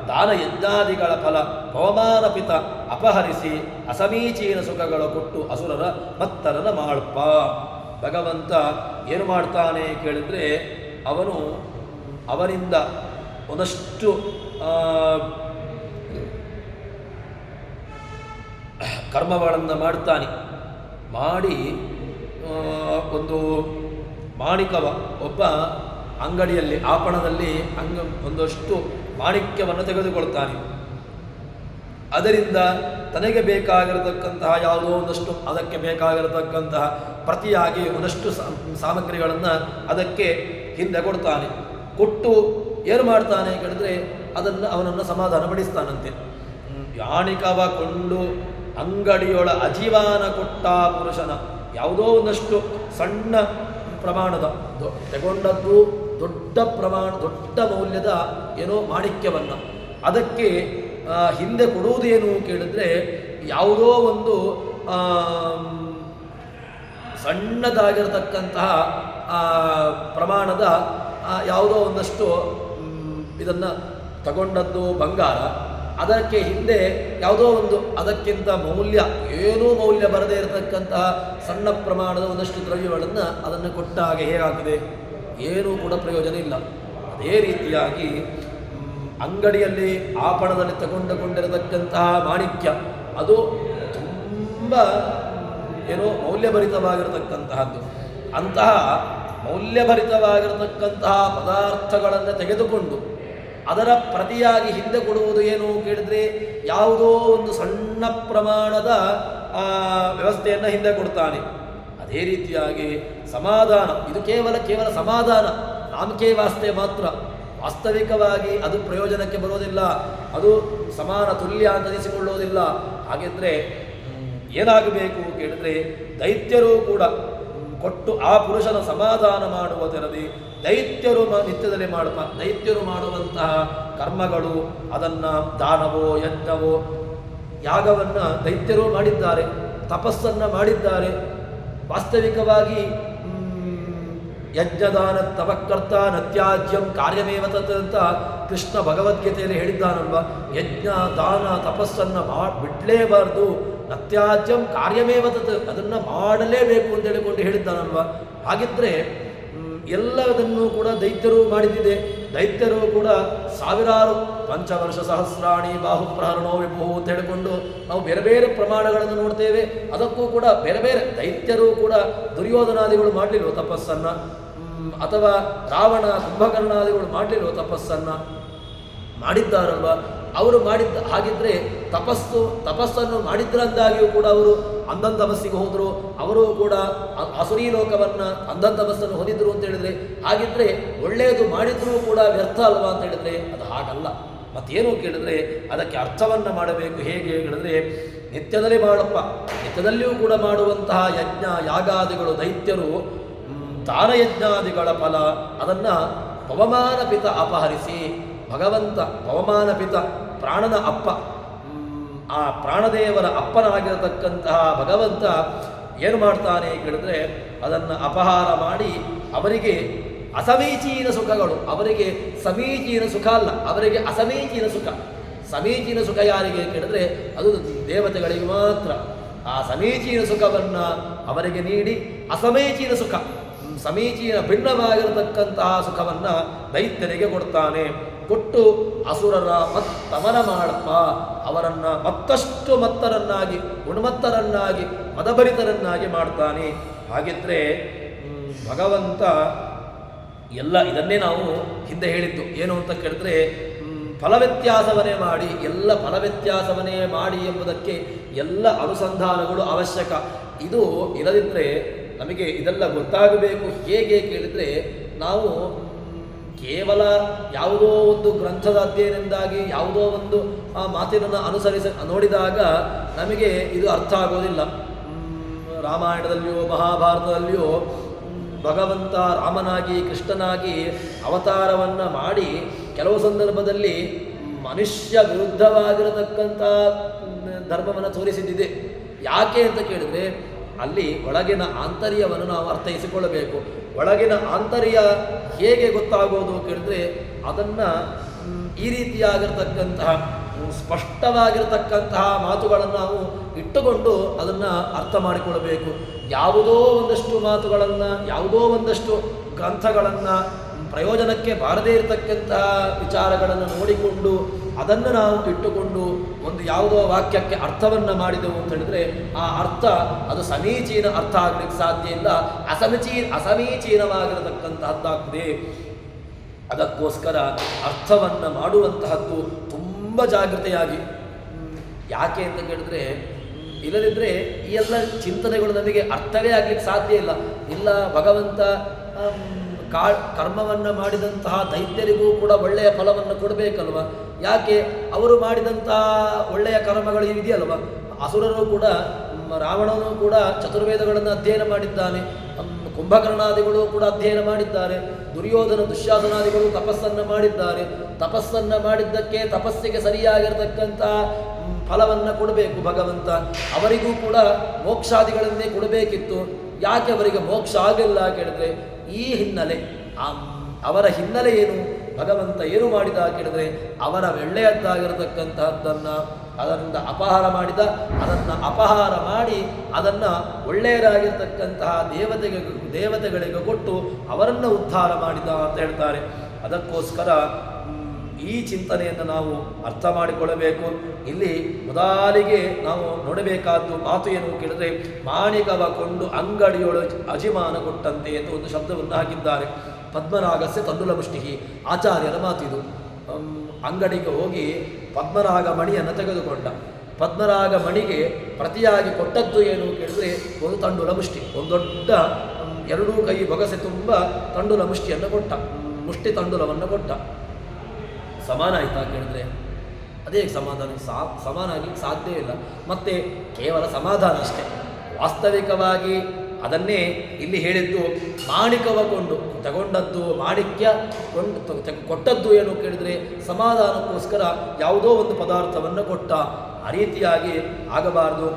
ದಾನ ಯಜ್ಞಾದಿಗಳ ಫಲ ಪವಮಾನ ಪಿತ ಅಪಹರಿಸಿ ಅಸಮೀಚೀನ ಸುಖಗಳ ಕೊಟ್ಟು ಅಸುರರ ಮತ್ತರನ ಮಾಳುಪ್ಪ. ಭಗವಂತ ಏನು ಮಾಡ್ತಾನೆ ಕೇಳಿದ್ರೆ ಅವನಿಂದ ಒಂದಷ್ಟು ಕರ್ಮಗಳನ್ನು ಮಾಡ್ತಾನೆ. ಮಾಡಿ ಒಂದು ಮಾಣಿಕವ ಒಬ್ಬ ಅಂಗಡಿಯಲ್ಲಿ ಆಪಣದಲ್ಲಿ ಒಂದಷ್ಟು ಮಾಣಿಕ್ಯವನ್ನು ತೆಗೆದುಕೊಳ್ತಾನೆ. ಅದರಿಂದ ತನಗೆ ಬೇಕಾಗಿರತಕ್ಕಂತಹ ಯಾವುದೋ ಒಂದಷ್ಟು ಅದಕ್ಕೆ ಬೇಕಾಗಿರತಕ್ಕಂತಹ ಪ್ರತಿಯಾಗಿ ಒಂದಷ್ಟು ಸಾಮಗ್ರಿಗಳನ್ನು ಅದಕ್ಕೆ ಹಿಂದೆ ಕೊಡ್ತಾನೆ. ಕೊಟ್ಟು ಏನು ಮಾಡ್ತಾನೆ ಕೇಳಿದ್ರೆ ಅವನನ್ನು ಸಮಾಧಾನ ಪಡಿಸ್ತಾನಂತೆ. ಯಾಣಿಕವ ಕೊಂಡು ಅಂಗಡಿಯೊಳ ಅಜೀವಾನ ಕೊಟ್ಟ ಪುರುಷನ ಯಾವುದೋ ಒಂದಷ್ಟು ಸಣ್ಣ ಪ್ರಮಾಣದ ತಗೊಂಡದ್ದು ದೊಡ್ಡ ಮೌಲ್ಯದ ಏನೋ ಮಾಣಿಕ್ಯವನ್ನು ಅದಕ್ಕೆ ಹಿಂದೆ ಕೊಡುವುದೇನು ಕೇಳಿದ್ರೆ ಯಾವುದೋ ಒಂದು ಸಣ್ಣದಾಗಿರತಕ್ಕಂತಹ ಪ್ರಮಾಣದ ಯಾವುದೋ ಒಂದಷ್ಟು ಇದನ್ನು ತಗೊಂಡದ್ದು ಬಂಗಾರ, ಅದಕ್ಕೆ ಹಿಂದೆ ಯಾವುದೋ ಒಂದು ಅದಕ್ಕಿಂತ ಏನೂ ಮೌಲ್ಯ ಬರದೇ ಇರತಕ್ಕಂತಹ ಸಣ್ಣ ಪ್ರಮಾಣದ ಒಂದಷ್ಟು ದ್ರವ್ಯಗಳನ್ನು ಅದನ್ನು ಕೊಟ್ಟ ಹಾಗೆ ಹೇಗಾಗಿದೆ, ಏನೂ ಕೂಡ ಪ್ರಯೋಜನ ಇಲ್ಲ. ಅದೇ ರೀತಿಯಾಗಿ ಅಂಗಡಿಯಲ್ಲಿ ಆಪಣದಲ್ಲಿ ತಗೊಂಡುಕೊಂಡಿರತಕ್ಕಂತಹ ಮಾಣಿಕ್ಯ ಅದು ತುಂಬ ಏನೋ ಮೌಲ್ಯಭರಿತವಾಗಿರತಕ್ಕಂತಹದ್ದು. ಅಂತಹ ಮೌಲ್ಯಭರಿತವಾಗಿರತಕ್ಕಂತಹ ಪದಾರ್ಥಗಳನ್ನು ತೆಗೆದುಕೊಂಡು ಅದರ ಪ್ರತಿಯಾಗಿ ಹಿಂದೆ ಕೊಡುವುದು ಏನು ಕೇಳಿದ್ರೆ ಯಾವುದೋ ಒಂದು ಸಣ್ಣ ಪ್ರಮಾಣದ ವ್ಯವಸ್ಥೆಯನ್ನು ಹಿಂದೆ ಕೊಡ್ತಾನೆ. ಅದೇ ರೀತಿಯಾಗಿ ಸಮಾಧಾನ, ಇದು ಕೇವಲ ಸಮಾಧಾನ, ನಾಮಕೆ ವಾಸ್ತೆ ಮಾತ್ರ, ವಾಸ್ತವಿಕವಾಗಿ ಅದು ಪ್ರಯೋಜನಕ್ಕೆ ಬರೋದಿಲ್ಲ, ಅದು ಸಮಾನ ತುಲ್ಯ ಅಂತ ಅನಿಸಿಕೊಳ್ಳೋದಿಲ್ಲ. ಹಾಗೆಂದರೆ ಏನಾಗಬೇಕು ಕೇಳಿದ್ರೆ ದೈತ್ಯರು ಕೂಡ ಕೊಟ್ಟು ಆ ಪುರುಷನ ಸಮಾಧಾನ ಮಾಡುವುದರದಿ ದೈತ್ಯರು ನಿತ್ಯದಲ್ಲಿ ದೈತ್ಯರು ಮಾಡುವಂತಹ ಕರ್ಮಗಳು ಅದನ್ನು ದಾನವೋ ಯಜ್ಞವೋ ಯಾಗವನ್ನು ದೈತ್ಯರು ಮಾಡಿದ್ದಾರೆ, ತಪಸ್ಸನ್ನು ಮಾಡಿದ್ದಾರೆ. ವಾಸ್ತವಿಕವಾಗಿ ಯಜ್ಞದಾನ ತಪಕರ್ತ ನತ್ಯಾಜ್ಯಂ ಕಾರ್ಯಮೇವ ತತ್ ಅಂತ ಕೃಷ್ಣ ಭಗವದ್ಗೀತೆಯಲ್ಲಿ ಹೇಳಿದ್ದಾನಲ್ವ. ಯಜ್ಞ ದಾನ ತಪಸ್ಸನ್ನು ಬಿಡಲೇಬಾರ್ದು, ನತ್ಯಾಜ್ಯಂ ಕಾರ್ಯಮೇವ ತತ್ ಅದನ್ನು ಮಾಡಲೇಬೇಕು ಅಂತ ಹೇಳಿಕೊಂಡು ಹೇಳಿದ್ದಾನಲ್ವ. ಹಾಗಿದ್ರೆ ಎಲ್ಲದನ್ನೂ ಕೂಡ ದೈತ್ಯರು ಮಾಡಿದ್ದಿದೆ. ದೈತ್ಯರು ಕೂಡ ಸಾವಿರಾರು ಪಂಚವರ್ಷ ಸಹಸ್ರಾಣಿ ಬಾಹುಪ್ರಹರಣೋ ವಿಭು ಅಂತ ಹೇಳಿಕೊಂಡು ನಾವು ಬೇರೆ ಬೇರೆ ಪ್ರಮಾಣಗಳನ್ನು ನೋಡ್ತೇವೆ. ಅದಕ್ಕೂ ಕೂಡ ಬೇರೆ ಬೇರೆ ದೈತ್ಯರು ಕೂಡ ದುರ್ಯೋಧನಾದಿಗಳು ಮಾಡಲಿಲ್ವ ತಪಸ್ಸನ್ನು, ಅಥವಾ ರಾವಣ ಕುಂಭಕರ್ಣಾದಿಗಳು ಮಾಡಲಿಲ್ವ ತಪಸ್ಸನ್ನು, ಮಾಡಿದ್ದಾರಲ್ವ. ಅವರು ಮಾಡಿದ್ದ ಹಾಗಿದ್ರೆ ತಪಸ್ಸನ್ನು ಮಾಡಿದ್ರಂದಾಗಿಯೂ ಕೂಡ ಅವರು ಅಂಧನ್ ತಪಸ್ಸಿಗೆ ಹೋದರು, ಅವರು ಕೂಡ ಅಸುರೀ ಲೋಕವನ್ನು ಅಂಧನ್ ತಪಸ್ಸನ್ನು ಹೊಂದಿದ್ರು ಅಂತ ಹೇಳಿದ್ರೆ ಹಾಗಿದ್ರೆ ಒಳ್ಳೆಯದು ಮಾಡಿದ್ರೂ ಕೂಡ ವ್ಯರ್ಥ ಅಲ್ವಾ ಅಂತ ಹೇಳಿದ್ರೆ ಅದು ಹಾಗಲ್ಲ. ಮತ್ತೇನು ಕೇಳಿದ್ರೆ ಅದಕ್ಕೆ ಅರ್ಥವನ್ನು ಮಾಡಬೇಕು. ಹೇಗೆ ಹೇಳಿದ್ರೆ ನಿತ್ಯದಲ್ಲಿ ಮಾಡಪ್ಪ, ನಿತ್ಯದಲ್ಲಿಯೂ ಕೂಡ ಮಾಡುವಂತಹ ಯಜ್ಞ ಯಾಗಾದಿಗಳು ದೈತ್ಯರು ದಾನಯಜ್ಞಾದಿಗಳ ಫಲ ಅದನ್ನು ಪವಮಾನ ಪಿತ ಅಪಹರಿಸಿ, ಭಗವಂತ ಪವಮಾನ ಪಿತ ಪ್ರಾಣನ ಅಪ್ಪ, ಆ ಪ್ರಾಣದೇವರ ಅಪ್ಪನಾಗಿರತಕ್ಕಂತಹ ಭಗವಂತ ಏನು ಮಾಡ್ತಾನೆ ಕೇಳಿದ್ರೆ ಅದನ್ನು ಅಪಹಾರ ಮಾಡಿ ಅವರಿಗೆ ಅಸಮೀಚೀನ ಸುಖಗಳು, ಅವರಿಗೆ ಸಮೀಚೀನ ಸುಖ ಅಲ್ಲ, ಅವರಿಗೆ ಅಸಮೀಚೀನ ಸುಖ. ಸಮೀಚೀನ ಸುಖ ಯಾರಿಗೆ ಕೇಳಿದ್ರೆ ಅದು ದೇವತೆಗಳಿಗೆ ಮಾತ್ರ. ಆ ಸಮೀಚೀನ ಸುಖವನ್ನು ಅವರಿಗೆ ನೀಡಿ ಅಸಮೀಚೀನ ಸುಖ, ಸಮೀಚೀನ ಭಿನ್ನವಾಗಿರತಕ್ಕಂತಹ ಸುಖವನ್ನು ದೈತ್ಯರಿಗೆ ಕೊಡ್ತಾನೆ. ಕೊಟ್ಟು ಅಸುರರ ಮತ್ತಮನ ಮಾಡಪ್ಪ, ಅವರನ್ನು ಮತ್ತಷ್ಟು ಮತ್ತರನ್ನಾಗಿ ಗುಣಮತ್ತರನ್ನಾಗಿ ಮದಭರಿತರನ್ನಾಗಿ ಮಾಡ್ತಾನೆ. ಹಾಗಿದ್ರೆ ಭಗವಂತ ಎಲ್ಲ ಇದನ್ನೇ ನಾವು ಹಿಂದೆ ಹೇಳಿದ್ದು ಏನು ಅಂತ ಕೇಳಿದ್ರೆ ಫಲವ್ಯತ್ಯಾಸವನ್ನೇ ಮಾಡಿ ಎಲ್ಲ ಫಲವ್ಯತ್ಯಾಸವನ್ನೇ ಮಾಡಿ ಎಂಬುದಕ್ಕೆ ಎಲ್ಲ ಅನುಸಂಧಾನಗಳು ಅವಶ್ಯಕ. ಇದು ಇಲ್ಲದಿದ್ದರೆ ನಮಗೆ ಇದೆಲ್ಲ ಗೊತ್ತಾಗಬೇಕು. ಹೇಗೆ ಕೇಳಿದರೆ ನಾವು ಕೇವಲ ಯಾವುದೋ ಒಂದು ಗ್ರಂಥದ ಅಧ್ಯಯನದಿಂದಾಗಿ ಯಾವುದೋ ಒಂದು ಆ ಮಾತಿನನ್ನು ಅನುಸರಿಸಿ ನೋಡಿದಾಗ ನಮಗೆ ಇದು ಅರ್ಥ ಆಗೋದಿಲ್ಲ. ರಾಮಾಯಣದಲ್ಲಿಯೋ ಮಹಾಭಾರತದಲ್ಲಿಯೋ ಭಗವಂತ ರಾಮನಾಗಿ ಕೃಷ್ಣನಾಗಿ ಅವತಾರವನ್ನು ಮಾಡಿ ಕೆಲವು ಸಂದರ್ಭದಲ್ಲಿ ಮನುಷ್ಯ ವಿರುದ್ಧವಾಗಿರತಕ್ಕಂಥ ಧರ್ಮವನ್ನು ತೋರಿಸಿದ್ದಿದೆ. ಯಾಕೆ ಅಂತ ಕೇಳಿದರೆ ಅಲ್ಲಿ ಒಳಗಿನ ಆಂತರ್ಯವನ್ನು ನಾವು ಅರ್ಥೈಸಿಕೊಳ್ಳಬೇಕು. ಒಳಗಿನ ಆಂತರ್ಯ ಹೇಗೆ ಗೊತ್ತಾಗೋದು ಕೇಳಿದ್ರೆ ಅದನ್ನು ಈ ರೀತಿಯಾಗಿರ್ತಕ್ಕಂತಹ ಸ್ಪಷ್ಟವಾಗಿರತಕ್ಕಂತಹ ಮಾತುಗಳನ್ನು ನಾವು ಇಟ್ಟುಕೊಂಡು ಅದನ್ನು ಅರ್ಥ ಮಾಡಿಕೊಳ್ಳಬೇಕು. ಯಾವುದೋ ಒಂದಷ್ಟು ಮಾತುಗಳನ್ನು ಯಾವುದೋ ಒಂದಷ್ಟು ಗ್ರಂಥಗಳನ್ನು ಪ್ರಯೋಜನಕ್ಕೆ ಬಾರದೇ ಇರತಕ್ಕಂತಹ ವಿಚಾರಗಳನ್ನು ನೋಡಿಕೊಂಡು ಅದನ್ನು ನಾವು ಇಟ್ಟುಕೊಂಡು ಒಂದು ಯಾವುದೋ ವಾಕ್ಯಕ್ಕೆ ಅರ್ಥವನ್ನು ಮಾಡಿದೆವು ಅಂತ ಹೇಳಿದರೆ ಆ ಅರ್ಥ ಅದು ಸಮೀಚೀನ ಅರ್ಥ ಆಗಲಿಕ್ಕೆ ಸಾಧ್ಯ ಇಲ್ಲ, ಅಸಮೀಚೀನವಾಗಿರತಕ್ಕಂತಹದ್ದಾಗ್ತದೆ. ಅದಕ್ಕೋಸ್ಕರ ಅರ್ಥವನ್ನು ಮಾಡುವಂತಹದ್ದು ತುಂಬ ಜಾಗೃತೆಯಾಗಿ. ಯಾಕೆ ಅಂತ ಕೇಳಿದ್ರೆ ಇಲ್ಲದಿದ್ದರೆ ಈ ಎಲ್ಲ ಚಿಂತನೆಗಳು ನಮಗೆ ಅರ್ಥವೇ ಆಗಲಿಕ್ಕೆ ಸಾಧ್ಯ ಇಲ್ಲ. ಇಲ್ಲ ಭಗವಂತ ಕರ್ಮವನ್ನು ಮಾಡಿದಂತಹ ದೈತ್ಯರಿಗೂ ಕೂಡ ಒಳ್ಳೆಯ ಫಲವನ್ನು ಕೊಡಬೇಕಲ್ವ? ಯಾಕೆ ಅವರು ಮಾಡಿದಂತಹ ಒಳ್ಳೆಯ ಕರ್ಮಗಳು ಇದೆಯಲ್ವ? ಅಸುರರು ಕೂಡ ರಾವಣನು ಕೂಡ ಚತುರ್ವೇದಗಳನ್ನು ಅಧ್ಯಯನ ಮಾಡಿದ್ದಾನೆ, ಕುಂಭಕರ್ಣಾದಿಗಳು ಕೂಡ ಅಧ್ಯಯನ ಮಾಡಿದ್ದಾರೆ, ದುರ್ಯೋಧನ ದುಶ್ಯಾಸನಾದಿಗಳು ತಪಸ್ಸನ್ನು ಮಾಡಿದ್ದಾರೆ. ತಪಸ್ಸನ್ನು ಮಾಡಿದ್ದಕ್ಕೆ ತಪಸ್ಸಿಗೆ ಸರಿಯಾಗಿರತಕ್ಕಂಥ ಫಲವನ್ನು ಕೊಡಬೇಕು ಭಗವಂತ. ಅವರಿಗೂ ಕೂಡ ಮೋಕ್ಷಾದಿಗಳನ್ನೇ ಕೊಡಬೇಕಿತ್ತು. ಯಾಕೆ ಅವರಿಗೆ ಮೋಕ್ಷ ಆಗಿಲ್ಲ ಕೇಳಿದ್ರೆ ಈ ಹಿನ್ನೆಲೆ, ಅವರ ಹಿನ್ನೆಲೆ ಏನು, ಭಗವಂತ ಏನು ಮಾಡಿದ ಕೇಳಿದ್ರೆ ಅವರ ಒಳ್ಳೆಯದ್ದಾಗಿರತಕ್ಕಂತಹದ್ದನ್ನು ಅದರಿಂದ ಅಪಹಾರ ಮಾಡಿದ, ಅದನ್ನು ಅಪಹಾರ ಮಾಡಿ ಅದನ್ನು ಒಳ್ಳೆಯದಾಗಿರ್ತಕ್ಕಂತಹ ದೇವತೆಗಳಿಗೆ ಕೊಟ್ಟು ಅವರನ್ನು ಉದ್ಧಾರ ಮಾಡಿದ ಅಂತ ಹೇಳ್ತಾರೆ. ಅದಕ್ಕೋಸ್ಕರ ಈ ಚಿಂತನೆಯನ್ನು ನಾವು ಅರ್ಥ ಮಾಡಿಕೊಳ್ಳಬೇಕು. ಇಲ್ಲಿ ಮೊದಲಿಗೆ ನಾವು ನೋಡಬೇಕಾದ್ದು ಮಾತು ಏನು ಕೇಳಿದ್ರೆ ಮಾಣಿಕವ ಕೊಂಡು ಅಂಗಡಿಯೊಳು ಅಜಿಮಾನ ಕೊಟ್ಟಂತೆ ಎಂದು ಒಂದು ಶಬ್ದವನ್ನು ಹಾಕಿದ್ದಾರೆ. ಪದ್ಮರಾಗಸ್ಯ ತಂಡುಲ ಮುಷ್ಟಿಹಿ ಆಚಾರ್ಯರ ಮಾತಿದು. ಅಂಗಡಿಗೆ ಹೋಗಿ ಪದ್ಮರಾಗ ಮಣಿಯನ್ನು ತೆಗೆದುಕೊಂಡ. ಪದ್ಮರಾಗ ಮಣಿಗೆ ಪ್ರತಿಯಾಗಿ ಕೊಟ್ಟದ್ದು ಏನು ಕೇಳಿದ್ರೆ ಒಂದು ತಂಡುಲ ಮುಷ್ಟಿ, ಒಂದು ದೊಡ್ಡ ಎರಡೂ ಕೈ ಬೊಗಸೆ ತುಂಬ ತಂಡುಲ ಮುಷ್ಟಿಯನ್ನು ಕೊಟ್ಟ, ಮುಷ್ಟಿ ತಂಡುಲವನ್ನು ಕೊಟ್ಟ. ಸಮಾನ ಆಯಿತಾ ಕೇಳಿದ್ರೆ ಅದೇ ಸಮಾನ ಆಗಲಿಕ್ಕೆ ಸಾಧ್ಯ ಇಲ್ಲ. ಮತ್ತು ಕೇವಲ ಸಮಾಧಾನ ಅಷ್ಟೇ. ವಾಸ್ತವಿಕವಾಗಿ ಅದನ್ನೇ ಇಲ್ಲಿ ಹೇಳಿದ್ದು ಮಾಣಿಕವ ಕೊಂಡು ತಗೊಂಡದ್ದು ಮಾಣಿಕ್ಯ ಕೊಟ್ಟದ್ದು ಏನು ಕೇಳಿದರೆ ಸಮಾಧಾನಕ್ಕೋಸ್ಕರ ಯಾವುದೋ ಒಂದು ಪದಾರ್ಥವನ್ನು ಕೊಟ್ಟ. ಆ ರೀತಿಯಾಗಿ ಆಗಬಾರದು.